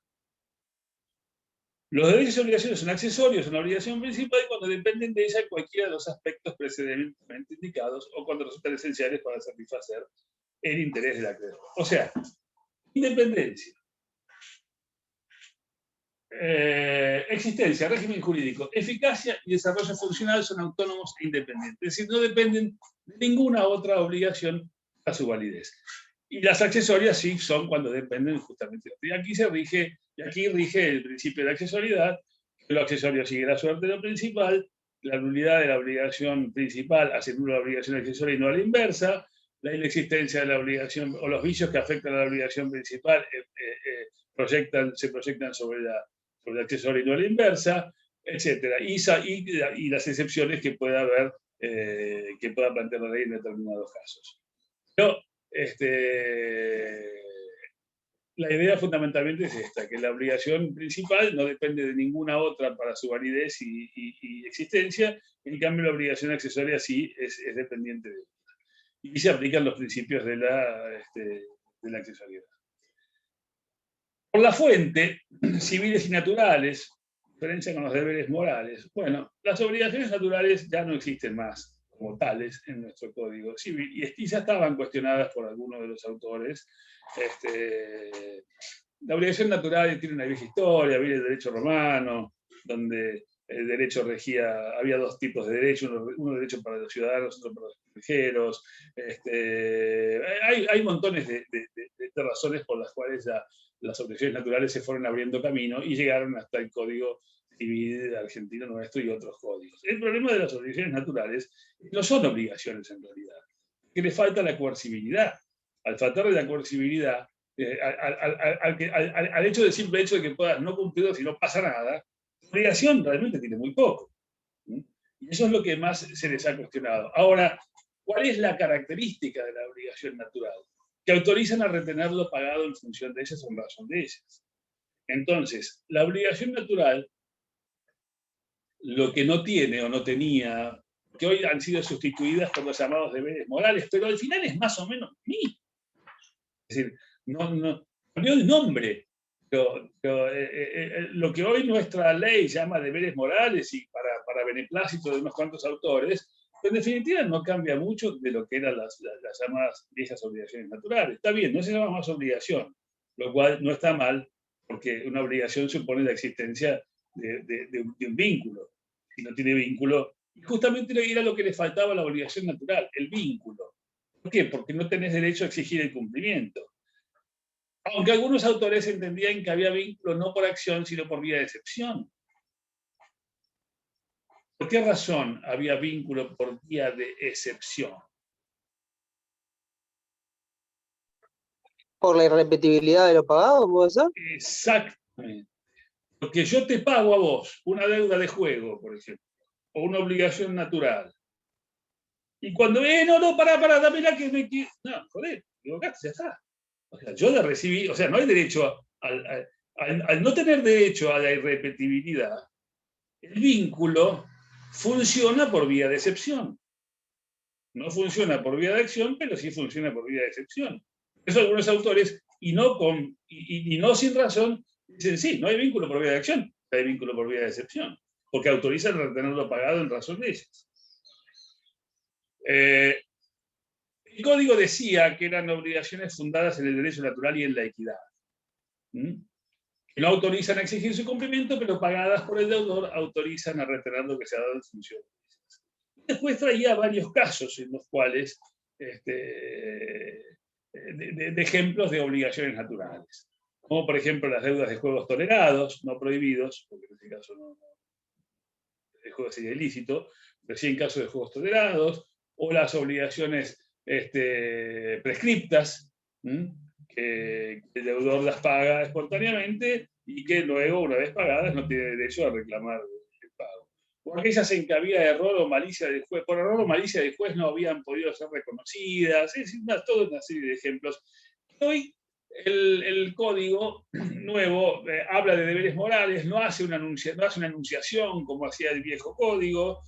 Los derechos y obligaciones son accesorios a una obligación principal cuando dependen de ella cualquiera de los aspectos precedentemente indicados o cuando resultan esenciales para satisfacer el interés del acreedor. O sea, independencia, existencia, régimen jurídico, eficacia y desarrollo funcional son autónomos e independientes. Es decir, no dependen de ninguna otra obligación a su validez. Y las accesorias sí son cuando dependen justamente. Y aquí rige el principio de accesoriedad, que lo accesorio sigue la suerte de lo principal, la nulidad de la obligación principal hace nula la obligación accesoria y no a la inversa, la inexistencia de la obligación o los vicios que afectan a la obligación principal se proyectan sobre la accesoria y no a la inversa, etc. Y las excepciones que pueda haber, que pueda plantear la ley en determinados casos. Pero la idea fundamentalmente es esta, que la obligación principal no depende de ninguna otra para su validez y existencia, en cambio la obligación accesoria sí es dependiente de otra. Y se aplican los principios de la la accesoriedad. Por la fuente, civiles y naturales, diferencia con los deberes morales. Bueno, las obligaciones naturales ya no existen más como tales en nuestro Código Civil, y ya estaban cuestionadas por algunos de los autores. La obligación natural tiene una vieja historia, viene del derecho romano, donde el derecho regía, había dos tipos de derechos, uno derecho para los ciudadanos, otro para los extranjeros. Hay montones de razones por las cuales las obligaciones naturales se fueron abriendo camino y llegaron hasta el Código Civil argentino nuestro y otros códigos. El problema de las obligaciones naturales no son obligaciones en realidad, que le falta la coercibilidad. Al faltar de la coercibilidad, al hecho del simple hecho de que puedas no cumplirlo si no pasa nada, la obligación realmente tiene muy poco. Y eso es lo que más se les ha cuestionado. Ahora, ¿cuál es la característica de la obligación natural? Que autorizan a retener lo pagado en función de ellas o en razón de ellas. Entonces, la obligación natural, lo que no tiene o no tenía, que hoy han sido sustituidas por los llamados deberes morales, pero al final es más o menos lo mismo. Es decir, no cambió el nombre. Lo que hoy nuestra ley llama deberes morales y para beneplácito de unos cuantos autores, en definitiva no cambia mucho de lo que eran las llamadas viejas obligaciones naturales. Está bien, no se llama más obligación, lo cual no está mal, porque una obligación supone la existencia de un vínculo. Si no tiene vínculo, y justamente era lo que le faltaba a la obligación natural, el vínculo. ¿Por qué? Porque no tenés derecho a exigir el cumplimiento. Aunque algunos autores entendían que había vínculo no por acción, sino por vía de excepción. ¿Por qué razón había vínculo por vía de excepción? ¿Por la irrepetibilidad de lo pagado, puede ser? Exactamente. Porque yo te pago a vos una deuda de juego, por ejemplo, o una obligación natural. Y cuando, pará, dámela que me quiero. No, joder, equivocaste, ya está. O sea, yo la recibí, o sea, no hay derecho, al no tener derecho a la irrepetibilidad, el vínculo funciona por vía de excepción. No funciona por vía de acción, pero sí funciona por vía de excepción. Por eso algunos autores, y no sin razón, dicen, sí, no hay vínculo por vía de acción, hay vínculo por vía de excepción, porque autorizan retenerlo pagado en razón de ellas. El Código decía que eran obligaciones fundadas en el derecho natural y en la equidad. Que no autorizan a exigir su cumplimiento, pero pagadas por el deudor autorizan a retener lo que se ha dado en función de ellas. Después traía varios casos en los cuales, de ejemplos de obligaciones naturales. Como por ejemplo las deudas de juegos tolerados, no prohibidos, porque en este caso el juego sería ilícito, pero sí en caso de juegos tolerados, o las obligaciones prescriptas, que el deudor las paga espontáneamente y que luego, una vez pagadas, no tiene derecho a reclamar el pago. O aquellas en que había error o malicia del juez, por error o malicia del juez no habían podido ser reconocidas, es decir, toda una serie de ejemplos. Hoy el Código nuevo habla de deberes morales, no hace una enunciación como hacía el viejo Código,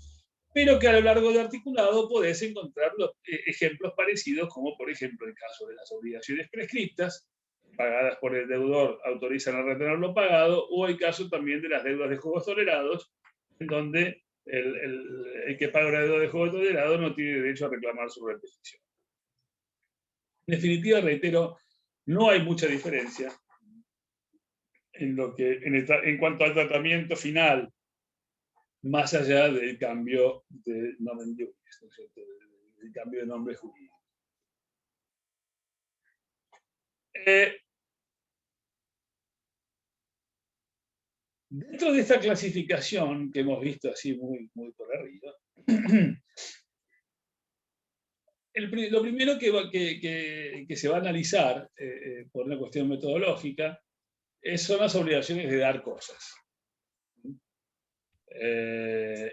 pero que a lo largo del articulado podés encontrar ejemplos parecidos, como por ejemplo el caso de las obligaciones prescriptas, pagadas por el deudor, autorizan a retener lo pagado, o el caso también de las deudas de juegos tolerados, en donde el que paga una deuda de juego tolerado no tiene derecho a reclamar su repetición. En definitiva, reitero, no hay mucha diferencia en cuanto al tratamiento final, más allá del cambio de nomen juris, ¿no es cierto? El cambio de nombre jurídico. Dentro de esta clasificación que hemos visto así muy por arriba, lo primero que se va a analizar por una cuestión metodológica son las obligaciones de dar cosas.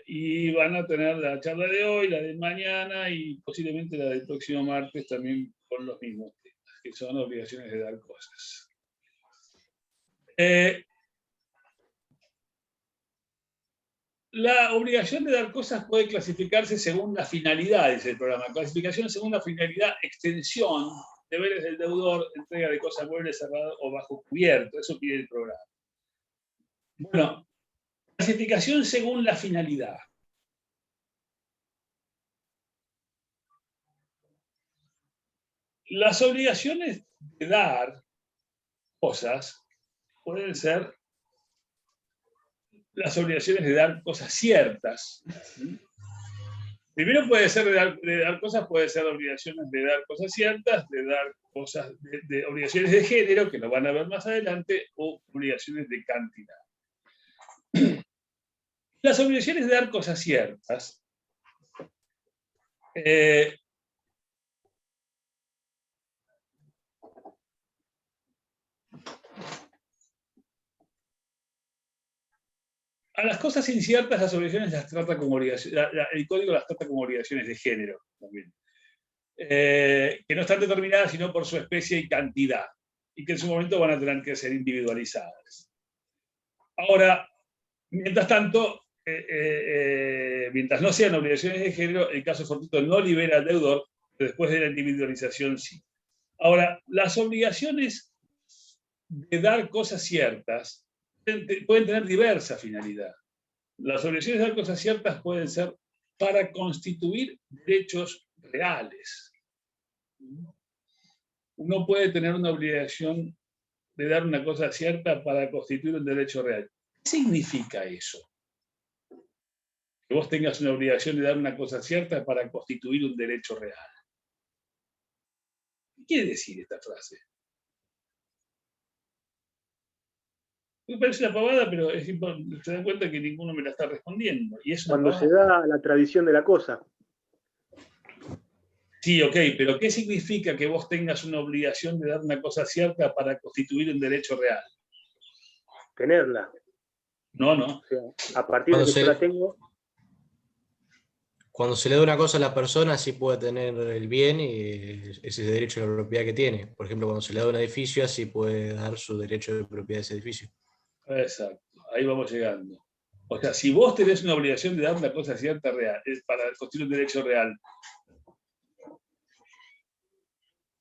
Y van a tener la charla de hoy, la de mañana y posiblemente la del próximo martes también con los mismos temas, que son obligaciones de dar cosas. La obligación de dar cosas puede clasificarse según la finalidad, dice el programa. Clasificación según la finalidad, extensión, deberes del deudor, entrega de cosas muebles cerradas o bajo cubierto. Eso pide el programa. Bueno, clasificación según la finalidad. Las obligaciones de dar cosas pueden ser las obligaciones de dar cosas ciertas. Primero puede ser de dar cosas, puede ser obligaciones de dar cosas ciertas, de dar cosas, de obligaciones de género, que lo van a ver más adelante, o obligaciones de cantidad. Las obligaciones de dar cosas ciertas a las cosas inciertas, las obligaciones las trata como obligaciones, el código las trata como obligaciones de género también. Que no están determinadas sino por su especie y cantidad, y que en su momento van a tener que ser individualizadas. Ahora, mientras tanto, mientras no sean obligaciones de género, el caso fortuito no libera al deudor, pero después de la individualización sí. Ahora, las obligaciones de dar cosas ciertas pueden tener diversa finalidad. Las obligaciones de dar cosas ciertas pueden ser para constituir derechos reales. Uno puede tener una obligación de dar una cosa cierta para constituir un derecho real. ¿Qué significa eso? Que vos tengas una obligación de dar una cosa cierta para constituir un derecho real. ¿Qué quiere decir esta frase? Me parece una pavada, pero se dan cuenta que ninguno me la está respondiendo. Y es cuando se da la tradición de la cosa. Sí, ok, pero ¿qué significa que vos tengas una obligación de dar una cosa cierta para constituir un derecho real? Tenerla. No, no. O sea, a partir de que yo la tengo. Cuando se le da una cosa a la persona, sí puede tener el bien y ese derecho a la propiedad que tiene. Por ejemplo, cuando se le da un edificio, así puede dar su derecho de propiedad de ese edificio. Exacto, ahí vamos llegando. O sea, si vos tenés una obligación de dar una cosa cierta real, es para constituir un derecho real,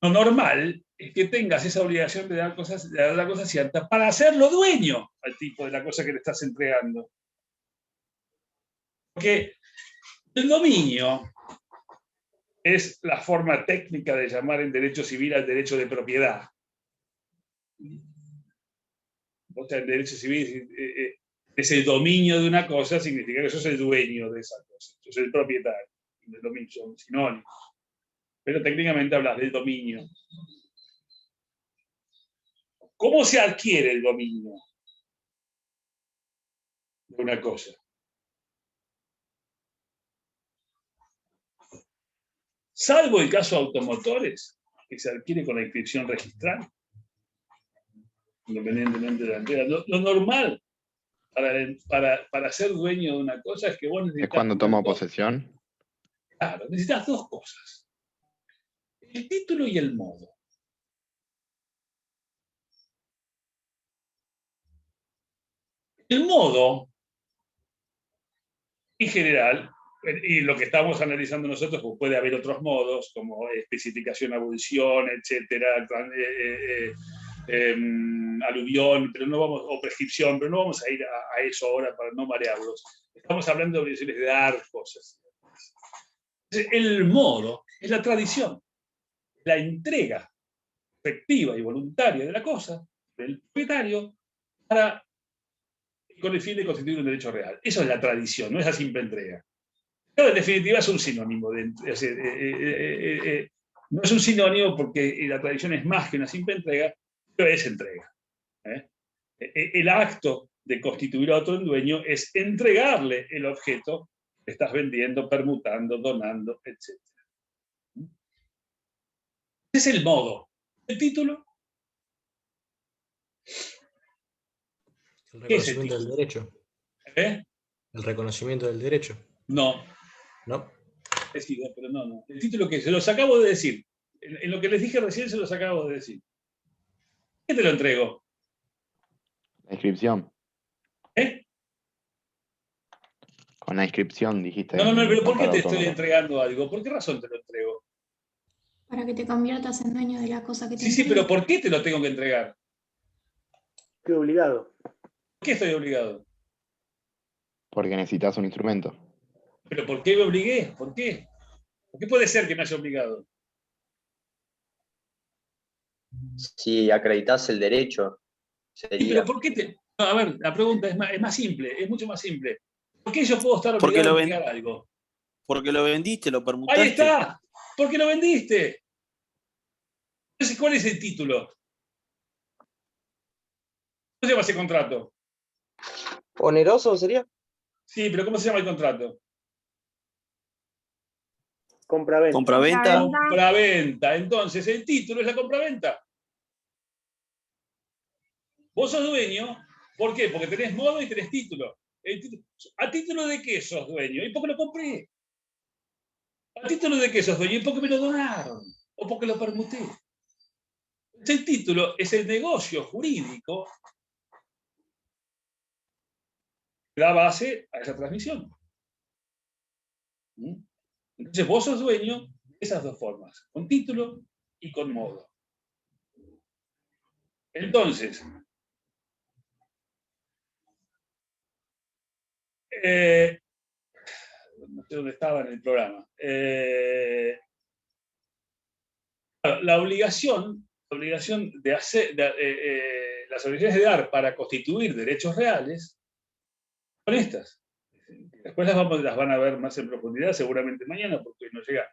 lo normal es que tengas esa obligación de dar la cosa cierta para hacerlo dueño al tipo de la cosa que le estás entregando. Porque el dominio es la forma técnica de llamar en derecho civil al derecho de propiedad. O sea, el derecho civil es el dominio de una cosa, significa que sos el dueño de esa cosa, sos el propietario. El dominio son sinónimos. Pero técnicamente hablas del dominio. ¿Cómo se adquiere el dominio de una cosa? Salvo el caso de automotores, que se adquiere con la inscripción registral, independientemente de la entrega. Lo normal para ser dueño de una cosa es que vos necesitas... ¿Es cuando tomo posesión? Claro, necesitas dos cosas. El título y el modo. El modo, en general, y lo que estamos analizando nosotros, pues puede haber otros modos, como especificación, abolición, etcétera, aluvión, pero no vamos, o prescripción, pero no vamos a ir a eso ahora para no marearlos. Estamos hablando de obligaciones de dar cosas. El modo es la tradición, la entrega efectiva y voluntaria de la cosa del propietario con el fin de constituir un derecho real. Eso es la tradición, no es la simple entrega. Pero en definitiva es un sinónimo. No es un sinónimo porque la tradición es más que una simple entrega, pero es entrega. El acto de constituir a otro en dueño es entregarle el objeto que estás vendiendo, permutando, donando, etc. Ese es el modo. ¿El título? El reconocimiento del derecho. ¿Eh? El reconocimiento del derecho. No. ¿No? Es decir, pero no. El título que se los acabo de decir. En lo que les dije recién se los acabo de decir. ¿Qué te lo entrego? La inscripción. ¿Eh? Con la inscripción dijiste. No, pero ¿por qué te estoy entregando algo? ¿Por qué razón te lo entrego? Para que te conviertas en dueño de la cosa que te Sí, entrega. pero ¿por qué te lo tengo que entregar? Estoy obligado. ¿Por qué estoy obligado? Porque necesitas un instrumento. ¿Pero por qué me obligué? ¿Por qué? ¿Por qué puede ser que me haya obligado? Si acreditas el derecho, Sí, sería. pero ¿por qué te...? No, a ver, la pregunta es más simple, es mucho más simple. ¿Por qué yo puedo estar Porque obligado lo a ven- entregar algo? Porque lo vendiste, lo permutaste. ¡Ahí está! Porque lo vendiste. Entonces, ¿cuál es el título? ¿Cómo se llama ese contrato? ¿Oneroso sería? Sí, pero ¿cómo se llama el contrato? Compra-venta. Compraventa. Compraventa. Entonces, el título es la compraventa. Vos sos dueño, ¿por qué? Porque tenés modo y tenés título. ¿A título de qué sos dueño? ¿Y por qué lo compré? ¿A título de qué sos dueño? ¿Y por qué me lo donaron? ¿O porque lo permuté? El título es el negocio jurídico que da base a esa transmisión. Entonces vos sos dueño de esas dos formas, con título y con modo. Entonces, no sé dónde estaba en el programa. La obligación de hacer, las obligaciones de dar para constituir derechos reales son estas. Después las van a ver más en profundidad, seguramente mañana, porque no llegamos.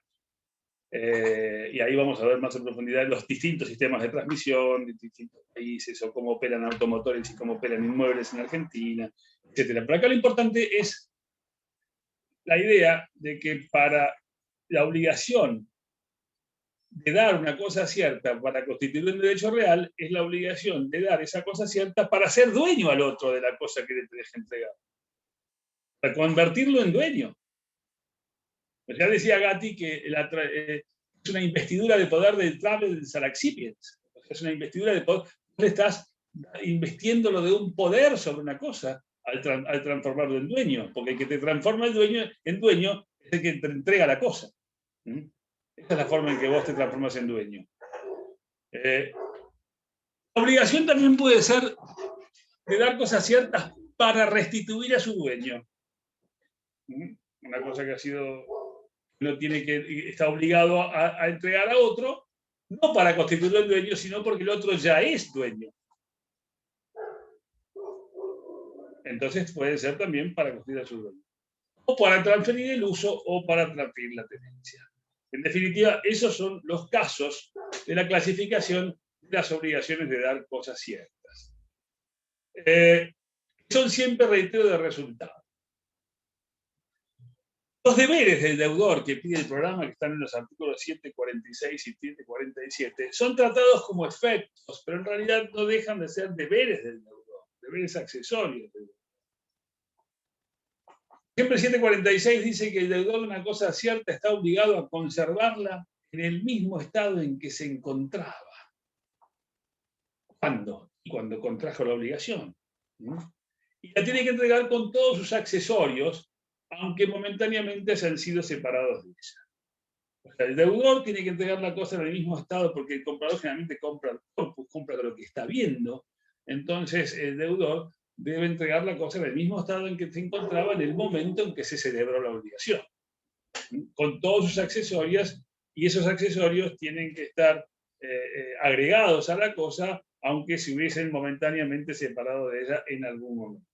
Y ahí vamos a ver más en profundidad los distintos sistemas de transmisión de distintos países, o cómo operan automotores y cómo operan inmuebles en Argentina, etc. Pero acá lo importante es la idea de que para la obligación de dar una cosa cierta para constituir un derecho real, es la obligación de dar esa cosa cierta para ser dueño al otro de la cosa que le deja entregar. Para convertirlo en dueño. Ya decía Gatti que es una investidura de poder del Travelers al Accipiens. Es una investidura de poder. Le estás investiéndolo de un poder sobre una cosa al transformarlo en dueño. Porque el que te transforma en dueño es el que te entrega la cosa. Esa es la forma en que vos te transformas en dueño. La obligación también puede ser de dar cosas ciertas para restituir a su dueño. Una cosa que ha sido, está obligado a entregar a otro, no para constituirlo en dueño, sino porque el otro ya es dueño. Entonces puede ser también para constituir a su dueño. O para transferir el uso o para transferir la tenencia. En definitiva, esos son los casos de la clasificación de las obligaciones de dar cosas ciertas. Son siempre, reitero, de resultado. Los deberes del deudor que pide el programa, que están en los artículos 746 y 747, son tratados como efectos, pero en realidad no dejan de ser deberes del deudor, deberes accesorios del deudor. Siempre el 746 dice que el deudor de una cosa cierta está obligado a conservarla en el mismo estado en que se encontraba. ¿Cuándo? Cuando contrajo la obligación. Y la tiene que entregar con todos sus accesorios, aunque momentáneamente hayan sido separados de ella. O sea, el deudor tiene que entregar la cosa en el mismo estado, porque el comprador generalmente compra lo que está viendo. Entonces, el deudor debe entregar la cosa en el mismo estado en que se encontraba en el momento en que se celebró la obligación. Con todos sus accesorios, y esos accesorios tienen que estar agregados a la cosa, aunque se hubiesen momentáneamente separado de ella en algún momento.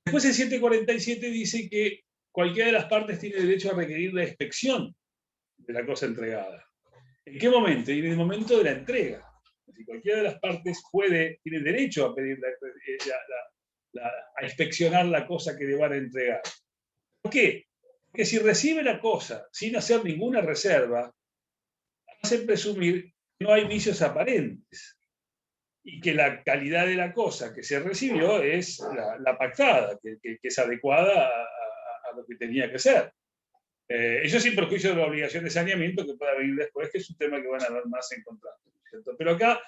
Después el 747 dice que cualquiera de las partes tiene derecho a requerir la inspección de la cosa entregada. ¿En qué momento? En el momento de la entrega. Si cualquiera de las partes tiene derecho a pedir a inspeccionar la cosa que le van a entregar. ¿Por qué? Porque si recibe la cosa sin hacer ninguna reserva, hace presumir que no hay vicios aparentes y que la calidad de la cosa que se recibió es la pactada, que es adecuada a lo que tenía que ser. Eso sin perjuicio de la obligación de saneamiento que pueda venir después, que es un tema que van a ver más en contrato, ¿cierto? Pero acá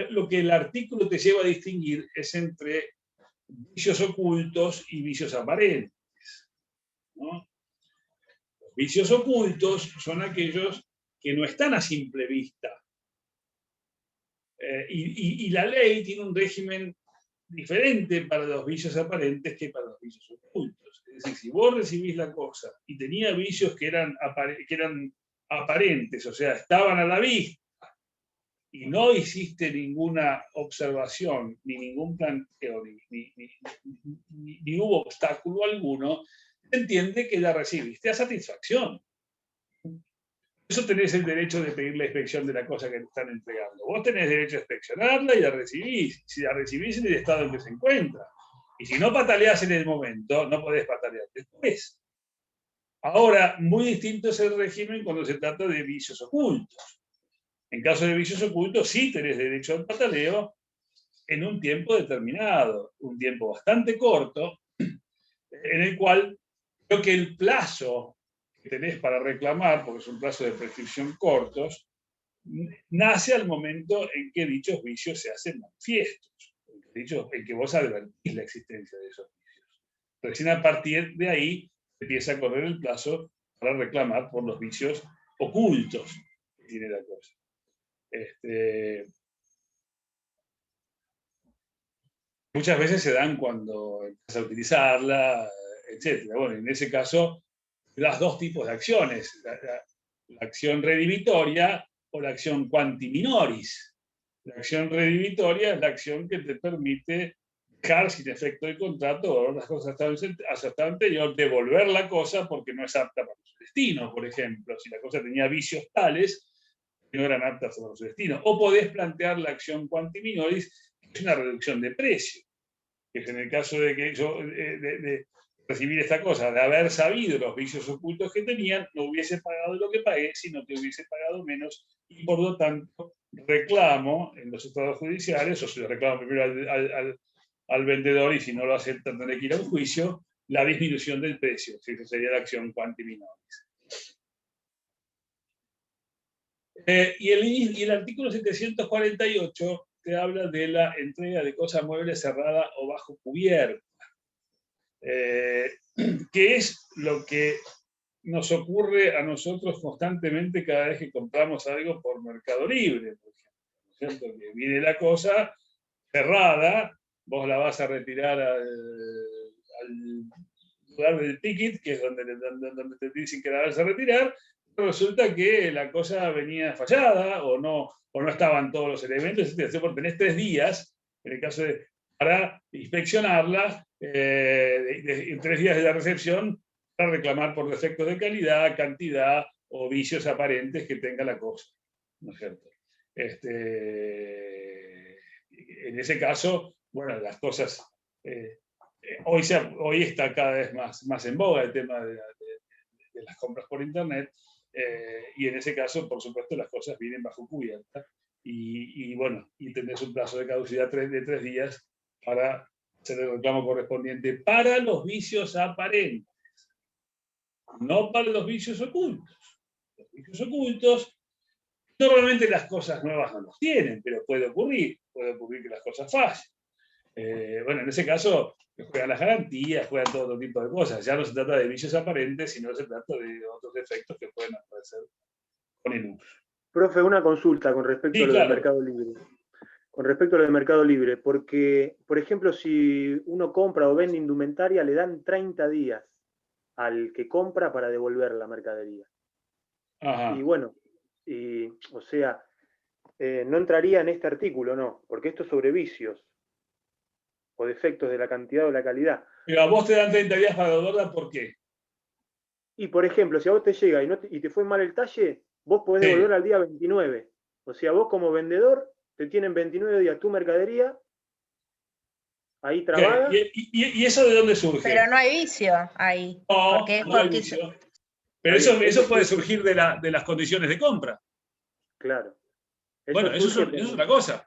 lo que el artículo te lleva a distinguir es entre vicios ocultos y vicios aparentes. ¿no? Los vicios ocultos son aquellos que no están a simple vista. Y la ley tiene un régimen diferente para los vicios aparentes que para los vicios ocultos. Es decir, si vos recibís la cosa y tenía vicios que eran aparentes, o sea, estaban a la vista, y no hiciste ninguna observación, ni ningún planteo, ni hubo obstáculo alguno, se entiende que la recibiste a satisfacción. Por eso tenés el derecho de pedir la inspección de la cosa que te están entregando. Vos tenés derecho a inspeccionarla y la recibís. Si la recibís en el estado en que se encuentra. Y si no pataleás en el momento, no podés patalear después. Ahora, muy distinto es el régimen cuando se trata de vicios ocultos. En caso de vicios ocultos, sí tenés derecho al pataleo en un tiempo determinado, un tiempo bastante corto, en el cual creo que el plazo que tenés para reclamar, porque es un plazo de prescripción cortos, nace al momento en que dichos vicios se hacen manifiestos, en que vos advertís la existencia de esos vicios. Recién a partir de ahí empieza a correr el plazo para reclamar por los vicios ocultos que tiene la cosa. Muchas veces se dan cuando empiezas a utilizarla, etc. Bueno, en ese caso, las dos tipos de acciones, la acción redivitoria o la acción quanti minoris. La acción redivitoria es la acción que te permite dejar sin efecto el contrato o las cosas hasta anterior, devolver la cosa porque no es apta para su destino, por ejemplo, si la cosa tenía vicios tales que no eran aptas para su destino. O podés plantear la acción quanti minoris, que es una reducción de precio, que es en el caso de que yo de recibir esta cosa, de haber sabido los vicios ocultos que tenían, no hubiese pagado lo que pagué, sino que hubiese pagado menos, y por lo tanto reclamo en los estados judiciales, o se lo reclamo primero al vendedor, y si no lo aceptan tendré que ir a un juicio, la disminución del precio, si esa sería la acción quanti minoris. Y el artículo 748 te habla de la entrega de cosa mueble cerrada o bajo cubierta. Que es lo que nos ocurre a nosotros constantemente cada vez que compramos algo por Mercado Libre, por ejemplo, ¿no? Que viene la cosa cerrada, vos la vas a retirar al lugar del ticket, que es donde te dicen que la vas a retirar, pero resulta que la cosa venía fallada o no estaban todos los elementos, etc. Tenés 3 días, en el caso de para inspeccionarla, en 3 días de la recepción, para reclamar por defectos de calidad, cantidad o vicios aparentes que tenga la cosa, ¿no es cierto? En ese caso, bueno, las cosas, hoy está cada vez más en boga el tema de las compras por internet, y en ese caso, por supuesto, las cosas vienen bajo cubierta, y bueno, y tenés un plazo de caducidad de 3 días para hacer el reclamo correspondiente para los vicios aparentes, no para los vicios ocultos. Los vicios ocultos, normalmente las cosas nuevas no los tienen, pero puede ocurrir que las cosas fallen. Bueno, en ese caso juegan las garantías, juegan todo tipo de cosas. Ya no se trata de vicios aparentes, sino se trata de otros efectos que pueden aparecer con el uso. Profe, una consulta con respecto a lo del Mercado Libre. Con respecto a lo del Mercado Libre, porque, por ejemplo, si uno compra o vende indumentaria, le dan 30 días al que compra para devolver la mercadería. Ajá. Y bueno, o sea, no entraría en este artículo, ¿no? Porque esto es sobre vicios o defectos de la cantidad o la calidad. Pero a vos te dan 30 días para devolverla, ¿por qué? Y, por ejemplo, si a vos te llega y te fue mal el talle, vos podés devolver al día 29. O sea, vos como vendedor te tienen 29 días tu mercadería ahí trabada. ¿Y eso de dónde surge? Pero no hay vicio ahí. No hay vicio. Pero eso puede surgir de las condiciones de compra. Claro. Bueno, eso es otra cosa.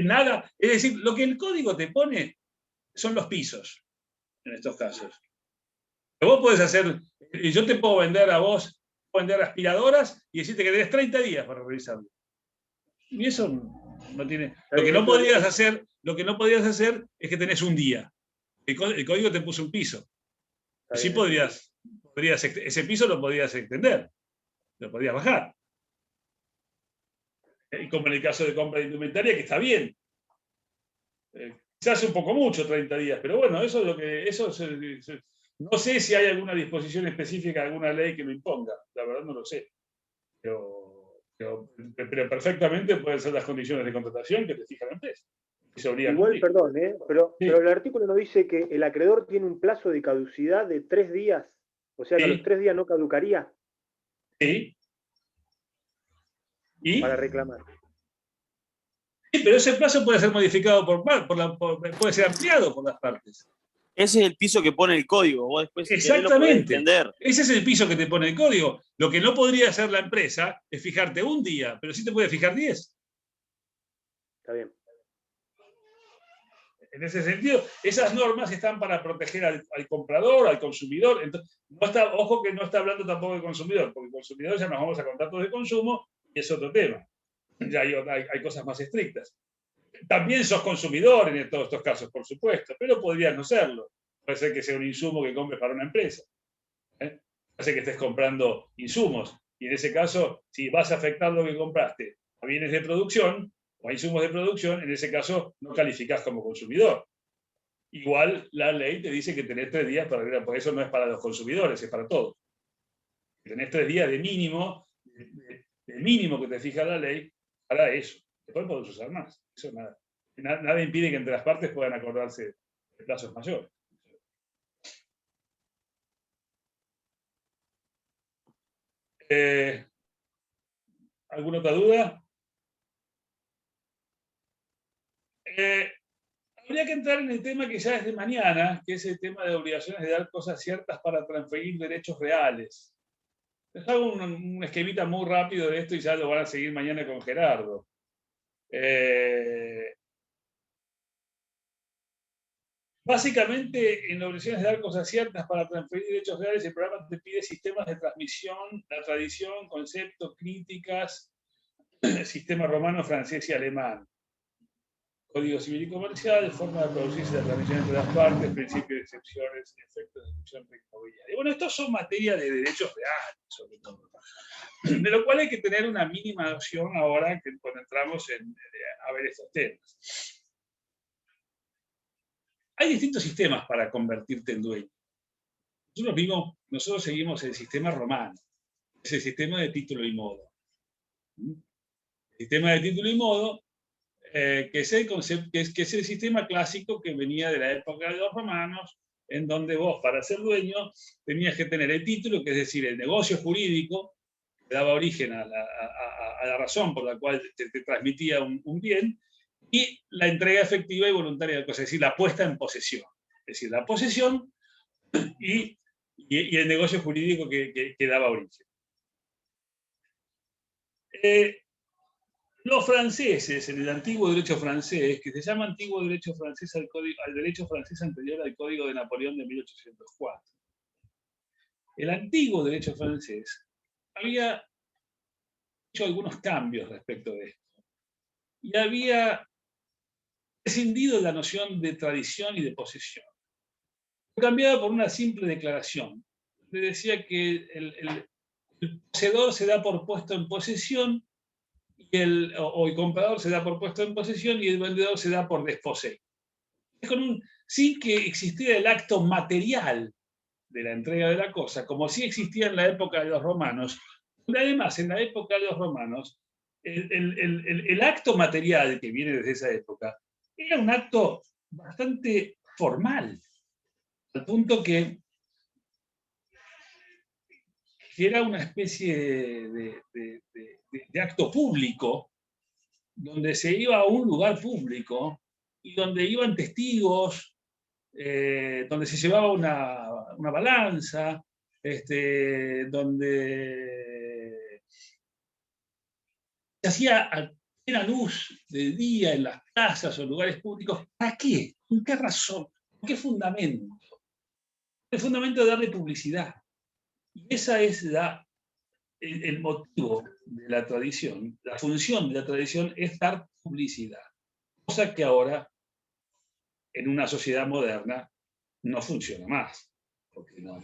Nada, es decir, lo que el código te pone son los pisos, en estos casos. Vos podés hacer, yo te puedo vender a vos, aspiradoras y decirte que tenés 30 días para revisarlo. Y eso no tiene. Lo que no podías hacer es que tenés un día. El código te puso un piso. Sí podrías ese piso lo podías extender, lo podías bajar. Y como en el caso de compra de indumentaria, que está bien. Quizás un poco mucho, 30 días, pero bueno, eso es lo que... no sé si hay alguna disposición específica, alguna ley que lo imponga, la verdad no lo sé. Pero perfectamente pueden ser las condiciones de contratación que te fija la empresa. Igual, perdón, pero el artículo no dice que el acreedor tiene un plazo de caducidad de 3 días, o sea que a los 3 días no caducaría. Sí. ¿Y? Para reclamar. Sí, pero ese plazo puede ser modificado puede ser ampliado por las partes. Ese es el piso que pone el código. Vos después, si exactamente. Lo podés ese es el piso que te pone el código. Lo que no podría hacer la empresa es fijarte un día, pero sí te puede fijar 10. Está bien. En ese sentido, esas normas están para proteger al comprador, al consumidor. Entonces, ojo que no está hablando tampoco del consumidor, porque el consumidor ya nos vamos a contratos de consumo y es otro tema. Ya hay cosas más estrictas. También sos consumidor en todos estos casos, por supuesto, pero podrías no serlo. Puede ser que sea un insumo que compres para una empresa. Puede ser que estés comprando insumos. Y en ese caso, si vas a afectar lo que compraste a bienes de producción o a insumos de producción, en ese caso no calificás como consumidor. Igual la ley te dice que tenés 3 días para ver, por eso no es para los consumidores, es para todos. Tenés 3 días de mínimo, de mínimo que te fija la ley para eso. Después podés usar más. Eso nada impide que entre las partes puedan acordarse de plazos mayores. ¿Alguna otra duda? Habría que entrar en el tema que ya es de mañana, que es el tema de obligaciones de dar cosas ciertas para transferir derechos reales. Les hago un esquemita muy rápido de esto y ya lo van a seguir mañana con Gerardo. Básicamente, en obligaciones de dar cosas ciertas para transferir derechos reales, el programa te pide sistemas de transmisión, la tradición, conceptos, críticas, sistema romano, francés y alemán. Código civil y comercial, forma de producirse la transmisión entre las partes, principios de excepciones, efectos de excepción inmobiliaria. Bueno, estos son materia de derechos reales, sobre todo. De lo cual hay que tener una mínima noción ahora cuando entramos a ver estos temas. Hay distintos sistemas para convertirte en dueño. Nosotros seguimos el sistema romano, es el sistema de título y modo. El sistema de título y modo, que es el sistema clásico que venía de la época de los romanos, en donde vos, para ser dueño, tenías que tener el título, que es decir, el negocio jurídico, que daba origen a la razón por la cual te transmitía un bien, y la entrega efectiva y voluntaria de cosas, es decir, la puesta en posesión. Es decir, la posesión y el negocio jurídico que daba origen. Los franceses, en el antiguo derecho francés, que se llama antiguo derecho francés al derecho francés anterior al Código de Napoleón de 1804. El antiguo derecho francés había hecho algunos cambios respecto de esto. Y había prescindido de la noción de tradición y de posesión. Fue cambiada por una simple declaración. Le decía que el poseedor se da por puesto en posesión, o el comprador se da por puesto en posesión y el vendedor se da por desposeído. Sin que existiera el acto material de la entrega de la cosa, como sí existía en la época de los romanos, donde además en la época de los romanos el acto material que viene desde esa época era un acto bastante formal, al punto que era una especie de acto público, donde se iba a un lugar público y donde iban testigos, donde se llevaba una balanza, donde se hacía a plena luz del día en las plazas o lugares públicos. ¿Para qué? ¿Con qué razón? ¿Con qué fundamento? El fundamento de darle publicidad. Y ese es el motivo de la tradición. La función de la tradición es dar publicidad. Cosa que ahora, en una sociedad moderna, no funciona más. porque no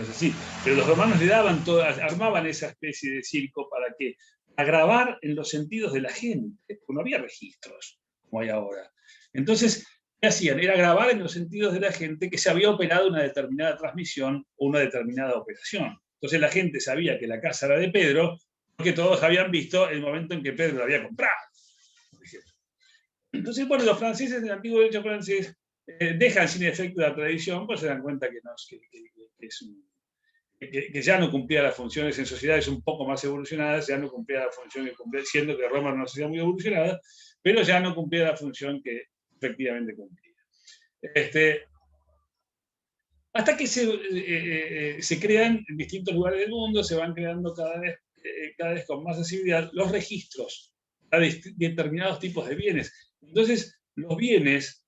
es así. Pero los romanos le daban armaban esa especie de circo para que grabar en los sentidos de la gente, porque no había registros como hay ahora. Entonces, ¿qué hacían? Era grabar en los sentidos de la gente que se había operado una determinada transmisión o una determinada operación. Entonces la gente sabía que la casa era de Pedro, porque todos habían visto el momento en que Pedro la había comprado, por ejemplo. Entonces, bueno, los franceses del antiguo derecho francés dejan sin efecto la tradición, pues se dan cuenta que ya no cumplía las funciones en sociedades un poco más evolucionadas, ya no cumplía la función que cumplía, siendo que Roma era una sociedad muy evolucionada, pero ya no cumplía la función que efectivamente cumplía. Hasta que se crean en distintos lugares del mundo, se van creando cada vez con más asiduidad los registros a determinados tipos de bienes. Entonces, los bienes,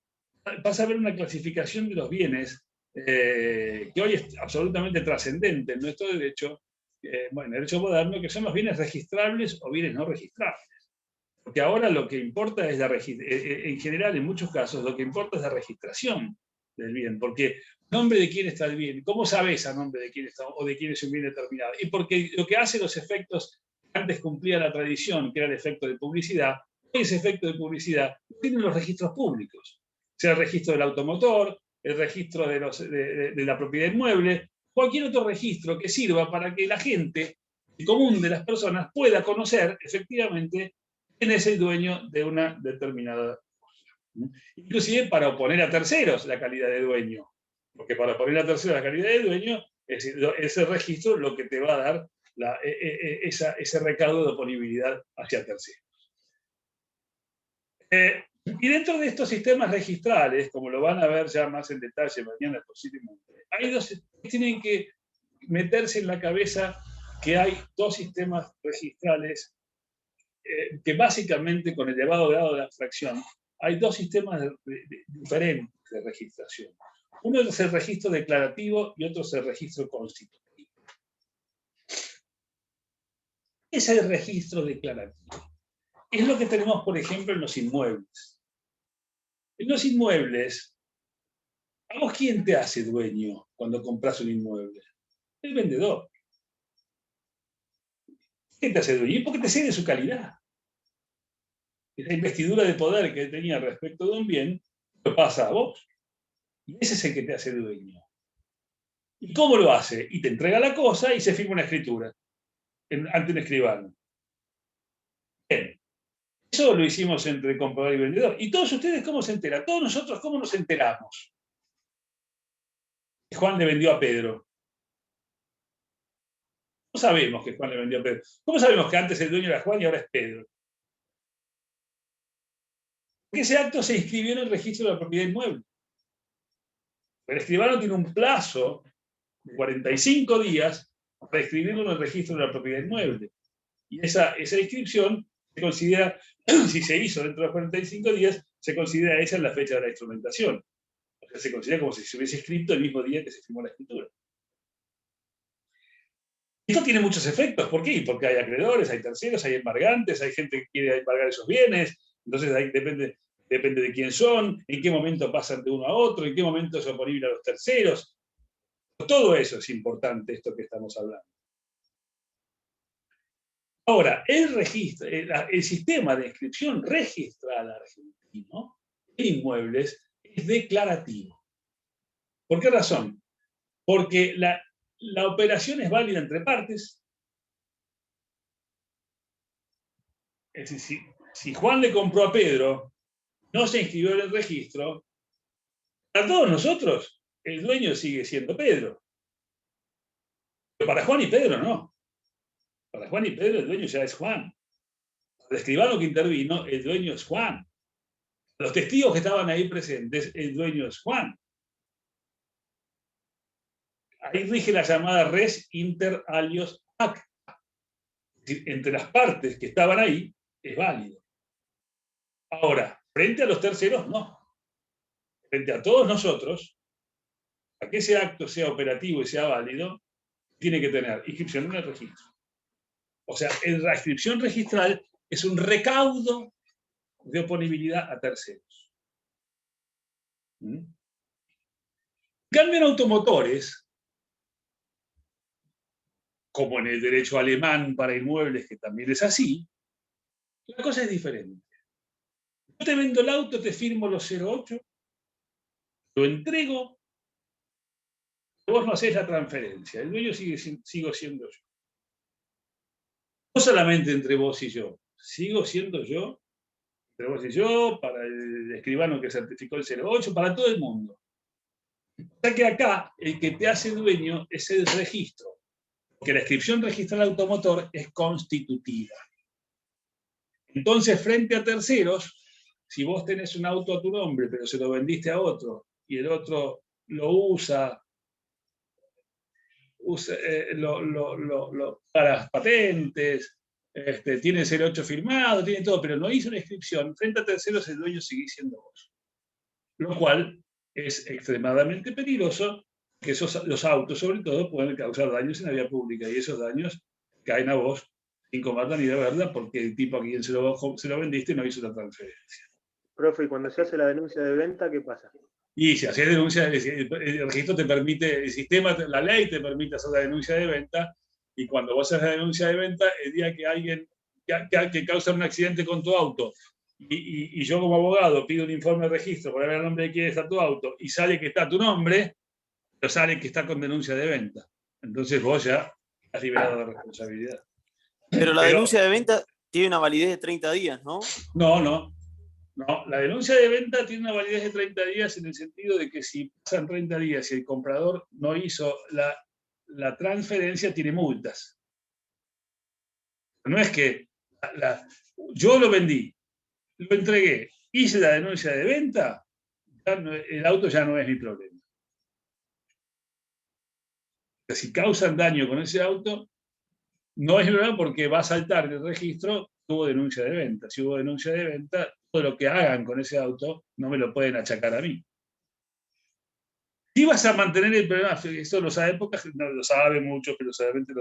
pasa a haber una clasificación de los bienes que hoy es absolutamente trascendente en nuestro derecho, bueno, el derecho moderno, que son los bienes registrables o bienes no registrables. Porque ahora lo que importa es en general, en muchos casos, lo que importa es la registración del bien, porque nombre de quién está el bien, ¿cómo sabes a nombre de quién está o de quién es un bien determinado? Y porque lo que hace los efectos que antes cumplía la tradición, que era el efecto de publicidad, hoy ese efecto de publicidad lo tienen los registros públicos, sea el registro del automotor, el registro de la propiedad inmueble, cualquier otro registro que sirva para que la gente, el común de las personas, pueda conocer efectivamente quién es el dueño de una determinada cosa. Inclusive para oponer a terceros la calidad de dueño. Porque para poner a terceros la calidad de dueño, ese registro lo que te va a dar ese recaudo de oponibilidad hacia terceros. Y dentro de estos sistemas registrales, como lo van a ver ya más en detalle mañana posiblemente, hay dos que tienen que meterse en la cabeza que hay dos sistemas registrales que básicamente con elevado grado de abstracción hay dos sistemas diferentes de registración. Uno es el registro declarativo y otro es el registro constitutivo. ¿Qué es el registro declarativo? Es lo que tenemos, por ejemplo, en los inmuebles. En los inmuebles, ¿a vos quién te hace dueño cuando compras un inmueble? El vendedor. ¿Qué te hace dueño? ¿Y por qué te cede su calidad? Esa investidura de poder que tenía respecto de un bien, lo pasa a vos. Y ese es el que te hace dueño. ¿Y cómo lo hace? Y te entrega la cosa y se firma una escritura ante un escribano. Bien. Eso lo hicimos entre comprador y vendedor. ¿Y todos ustedes cómo se enteran? Todos nosotros, ¿cómo nos enteramos? Juan le vendió a Pedro. ¿Cómo sabemos que Juan le vendió a Pedro? ¿Cómo sabemos que antes el dueño era Juan y ahora es Pedro? Porque ese acto se inscribió en el registro de la propiedad inmueble. El escribano tiene un plazo de 45 días para inscribirlo en el registro de la propiedad inmueble. Y esa inscripción se considera, si se hizo dentro de los 45 días, se considera esa en la fecha de la instrumentación. O sea, se considera como si se hubiese escrito el mismo día que se firmó la escritura. Esto tiene muchos efectos. ¿Por qué? Porque hay acreedores, hay terceros, hay embargantes, hay gente que quiere embargar esos bienes. Entonces ahí depende de quién son, en qué momento pasan de uno a otro, en qué momento es oponible a los terceros. Todo eso es importante, esto que estamos hablando. Ahora, el sistema de inscripción registral argentino en inmuebles es declarativo. ¿Por qué razón? Porque la operación es válida entre partes. Es decir, si Juan le compró a Pedro, no se inscribió en el registro, para todos nosotros el dueño sigue siendo Pedro. Pero para Juan y Pedro no. Para Juan y Pedro el dueño ya es Juan. Para el escribano que intervino, el dueño es Juan. Los testigos que estaban ahí presentes, el dueño es Juan. Ahí rige la llamada res inter alios acta. Es decir, entre las partes que estaban ahí, es válido. Ahora, frente a los terceros, no. Frente a todos nosotros, para que ese acto sea operativo y sea válido, tiene que tener inscripción en el registro. O sea, la inscripción registral es un recaudo de oponibilidad a terceros. En cambio, en automotores, como en el derecho alemán para inmuebles, que también es así, la cosa es diferente. Yo te vendo el auto, te firmo los 08, lo entrego, vos no hacés la transferencia, el dueño sigo siendo yo. No solamente entre vos y yo, sigo siendo yo, entre vos y yo, para el escribano que certificó el 08, para todo el mundo. O sea que acá el que te hace dueño es el registro, porque la inscripción registral automotor es constitutiva. Entonces, frente a terceros, si vos tenés un auto a tu nombre, pero se lo vendiste a otro, y el otro lo usa para las patentes, tiene el 08 firmado, tiene todo, pero no hizo una inscripción, frente a terceros el dueño sigue siendo vos. Lo cual es extremadamente peligroso, que los autos, sobre todo, pueden causar daños en la vía pública, y esos daños caen a vos sin comarla ni de verdad, porque el tipo a quien se lo vendiste no hizo la transferencia. Profe, y cuando se hace la denuncia de venta, ¿qué pasa? Y si haces denuncia, el registro te permite, el sistema, la ley te permite hacer la denuncia de venta, y cuando vos haces la denuncia de venta, el día que alguien que causa un accidente con tu auto, y yo como abogado pido un informe de registro para ver el nombre de quién está tu auto, y sale que está tu nombre, pero sale que está con denuncia de venta. Entonces vos ya has liberado de responsabilidad. Pero la denuncia de venta tiene una validez de 30 días, ¿no? No, la denuncia de venta tiene una validez de 30 días en el sentido de que si pasan 30 días y el comprador no hizo la transferencia, tiene multas. No es que yo lo vendí, lo entregué, hice la denuncia de venta, el auto ya no es mi problema. Si causan daño con ese auto, no es mi problema porque va a saltar en el registro, hubo denuncia de venta. Si hubo denuncia de venta, todo lo que hagan con ese auto no me lo pueden achacar a mí. Si vas a mantener el problema, esto lo sabe poca gente, no lo sabe mucho, pero realmente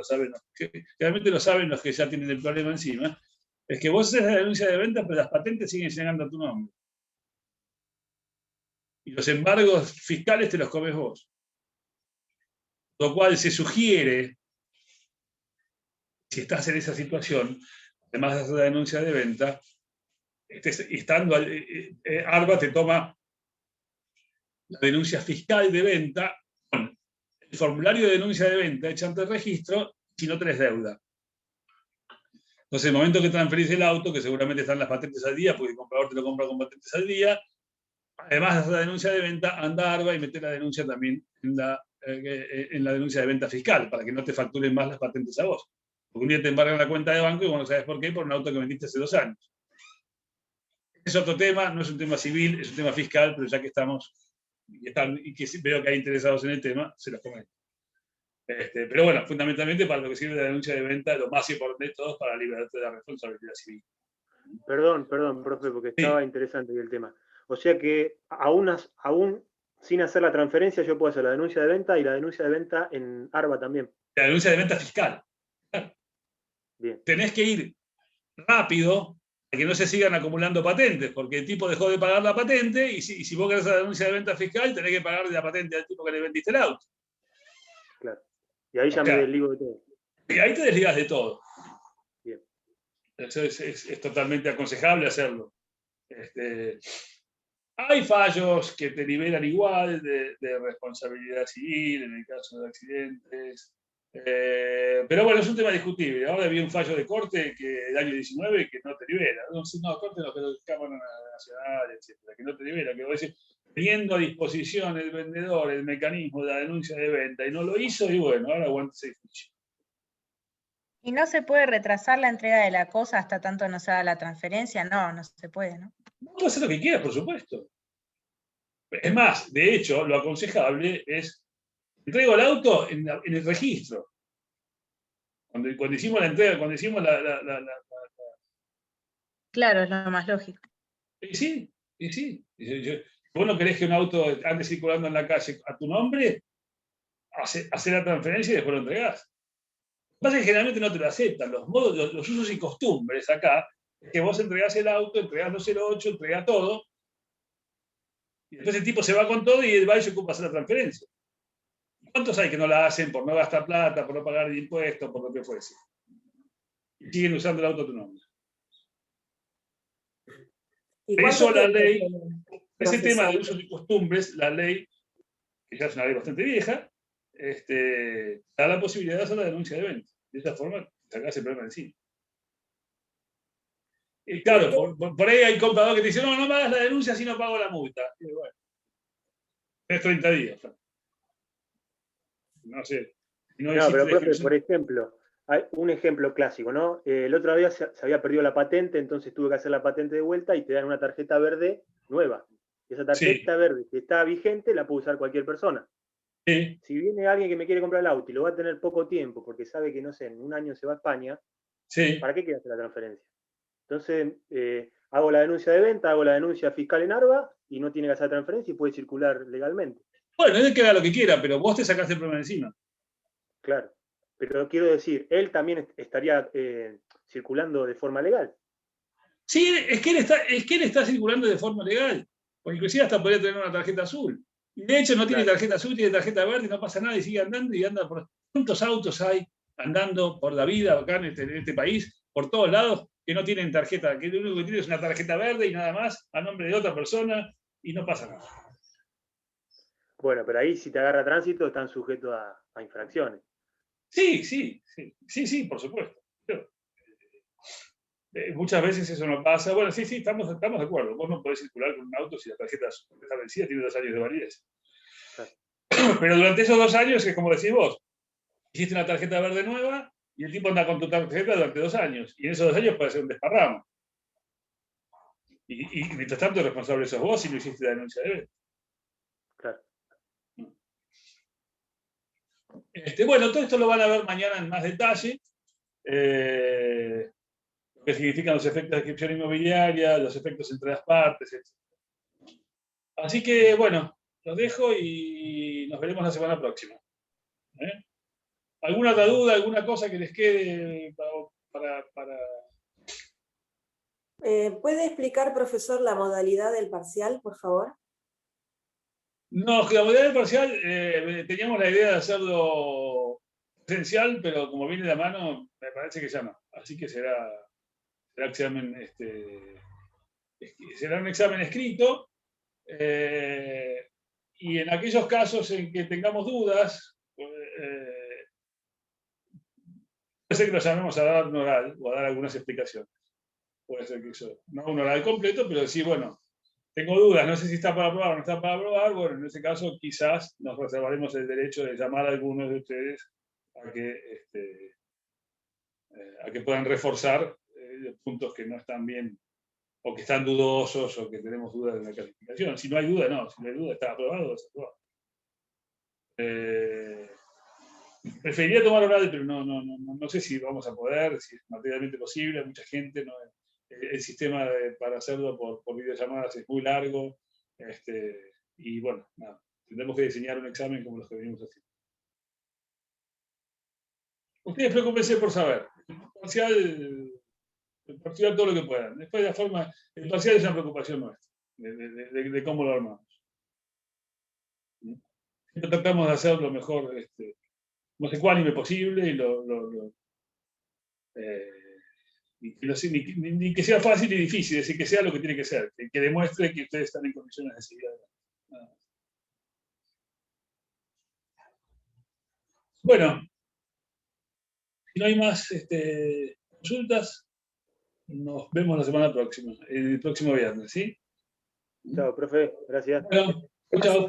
lo saben los que ya tienen el problema encima, es que vos haces la denuncia de venta, pero las patentes siguen llegando a tu nombre. Y los embargos fiscales te los comes vos. Lo cual se sugiere, si estás en esa situación, además de hacer la denuncia de venta, estando ARBA te toma la denuncia fiscal de venta con el formulario de denuncia de venta hecho ante el registro si no tenés deuda. Entonces, el momento que transferís el auto, que seguramente están las patentes al día, porque el comprador te lo compra con patentes al día, además de hacer la denuncia de venta, anda a ARBA y mete la denuncia también en la denuncia de venta fiscal, para que no te facturen más las patentes a vos. Porque un día te embargan la cuenta de banco y vos no sabes por qué, por un auto que vendiste hace 2 años. Es otro tema, no es un tema civil, es un tema fiscal, pero ya que estamos y que veo que hay interesados en el tema, se los comento. Pero bueno, fundamentalmente para lo que sirve la denuncia de venta, lo más importante de todos para liberarte de la responsabilidad civil. Perdón, profe, porque estaba interesante el tema. O sea que aún sin hacer la transferencia, yo puedo hacer la denuncia de venta y la denuncia de venta en ARBA también. La denuncia de venta fiscal. Bien. Tenés que ir rápido para que no se sigan acumulando patentes, porque el tipo dejó de pagar la patente y si vos querés la denuncia de venta fiscal, tenés que pagarle la patente al tipo que le vendiste el auto. Claro. Y ahí ya me desligo de todo. Y ahí te desligas de todo. Bien. Eso es totalmente aconsejable hacerlo. Hay fallos que te liberan igual de responsabilidad civil en el caso de accidentes. Pero bueno, es un tema discutible. Ahora había un fallo de corte que el año 19 que no te libera. No, corte no, pero Cámara Nacional, etcétera, que no te libera. Que vos decís, teniendo a disposición el vendedor el mecanismo de la denuncia de venta y no lo hizo, y bueno, ahora aguántese el juicio. ¿Y no se puede retrasar la entrega de la cosa hasta tanto no se haga la transferencia? No se puede, ¿no? No puedo hacer lo que quieras, por supuesto. Es más, de hecho, lo aconsejable es entrego el auto en el registro. Cuando hicimos la entrega, cuando hicimos Claro, es lo más lógico. Y sí. Vos no querés que un auto ande circulando en la calle a tu nombre, hacer la transferencia y después lo entregás. Lo que pasa es que generalmente no te lo aceptan. Los usos y costumbres acá es que vos entregás el auto, entregás los 08, entregás todo, y después el tipo se va con todo y el va y se ocupa de hacer la transferencia. ¿Cuántos hay que no la hacen por no gastar plata, por no pagar el impuesto, por lo que fuese? Y siguen usando el auto a tu nombre. Eso la ley, ese tema de usos y costumbres, la ley, que ya es una ley bastante vieja, da la posibilidad de hacer la denuncia de venta. De esta forma, sacás el problema encima. Y claro, por ahí hay comprador que te dice, no me hagas la denuncia si no pago la multa. Y bueno, es 30 días. No sé. No, pero profe, por ejemplo, hay un ejemplo clásico, ¿no? El otro día se había perdido la patente, entonces tuve que hacer la patente de vuelta y te dan una tarjeta verde nueva. Y esa tarjeta verde que está vigente la puede usar cualquier persona. Sí. Si viene alguien que me quiere comprar el auto y lo va a tener poco tiempo porque sabe que, no sé, en un año se va a España, ¿para qué quiere hacer la transferencia? Entonces, hago la denuncia de venta, hago la denuncia fiscal en ARBA y no tiene que hacer la transferencia y puede circular legalmente. Bueno, él que haga lo que quiera, pero vos te sacaste el problema encima. Claro, pero quiero decir, él también estaría circulando de forma legal. Sí, es que él está circulando de forma legal, porque inclusive hasta podría tener una tarjeta azul. Y de hecho no tiene tarjeta azul, tiene tarjeta verde, no pasa nada y sigue andando y anda por... ¿Cuántos autos hay andando por la vida acá en este país, por todos lados, que no tienen tarjeta, que lo único que tiene es una tarjeta verde y nada más, a nombre de otra persona, y no pasa nada? Bueno, pero ahí si te agarra tránsito están sujetos a infracciones. Sí, por supuesto. Pero, muchas veces eso no pasa. Bueno, sí, estamos de acuerdo. Vos no podés circular con un auto si la tarjeta está vencida, tiene 2 años de validez. Pero durante esos 2 años, es como decís vos, hiciste una tarjeta verde nueva y el tipo anda con tu tarjeta durante 2 años. Y en esos 2 años puede ser un desparramo. Y mientras tanto, el responsable sos vos si no hiciste la denuncia de venta. Claro. Bueno, todo esto lo van a ver mañana en más detalle. Lo que significan los efectos de descripción inmobiliaria, los efectos entre las partes, etc. Así que, bueno, los dejo y nos veremos la semana próxima. ¿Alguna otra duda, alguna cosa que les quede para... ¿Puede explicar, profesor, la modalidad del parcial, por favor? No, la modalidad del parcial, teníamos la idea de hacerlo presencial, pero como viene de la mano, me parece que ya no. Así que será examen, será un examen escrito, y en aquellos casos en que tengamos dudas, puede ser que lo llamemos a dar un oral o a dar algunas explicaciones. Puede ser que eso, no un oral completo, pero sí, bueno, tengo dudas, no sé si está para aprobar o no está para aprobar. Bueno, en ese caso quizás nos reservaremos el derecho de llamar a algunos de ustedes a que puedan reforzar los puntos que no están bien, o que están dudosos, o que tenemos dudas de la calificación. Si no hay duda, no. Si no hay duda, está aprobado o desaprobado. Preferiría tomar oral, pero no sé si vamos a poder, si es materialmente posible. Mucha gente, ¿no? El sistema para hacerlo por videollamadas es muy largo. Y bueno, nada, tendremos que diseñar un examen como los que venimos haciendo. Ustedes preocúpense por saber. El parcial todo lo que puedan. Después de la forma, el parcial es una preocupación nuestra, de cómo lo armamos. Siempre tratamos de hacer lo mejor, más ecuánime posible, y ni que sea fácil ni difícil, es decir, que sea lo que tiene que ser, que demuestre que ustedes están en condiciones de seguir adelante. Nada más. Bueno, si no hay más consultas, nos vemos la semana próxima, el próximo viernes, ¿sí? Chao, profe. Gracias. Bueno, chao.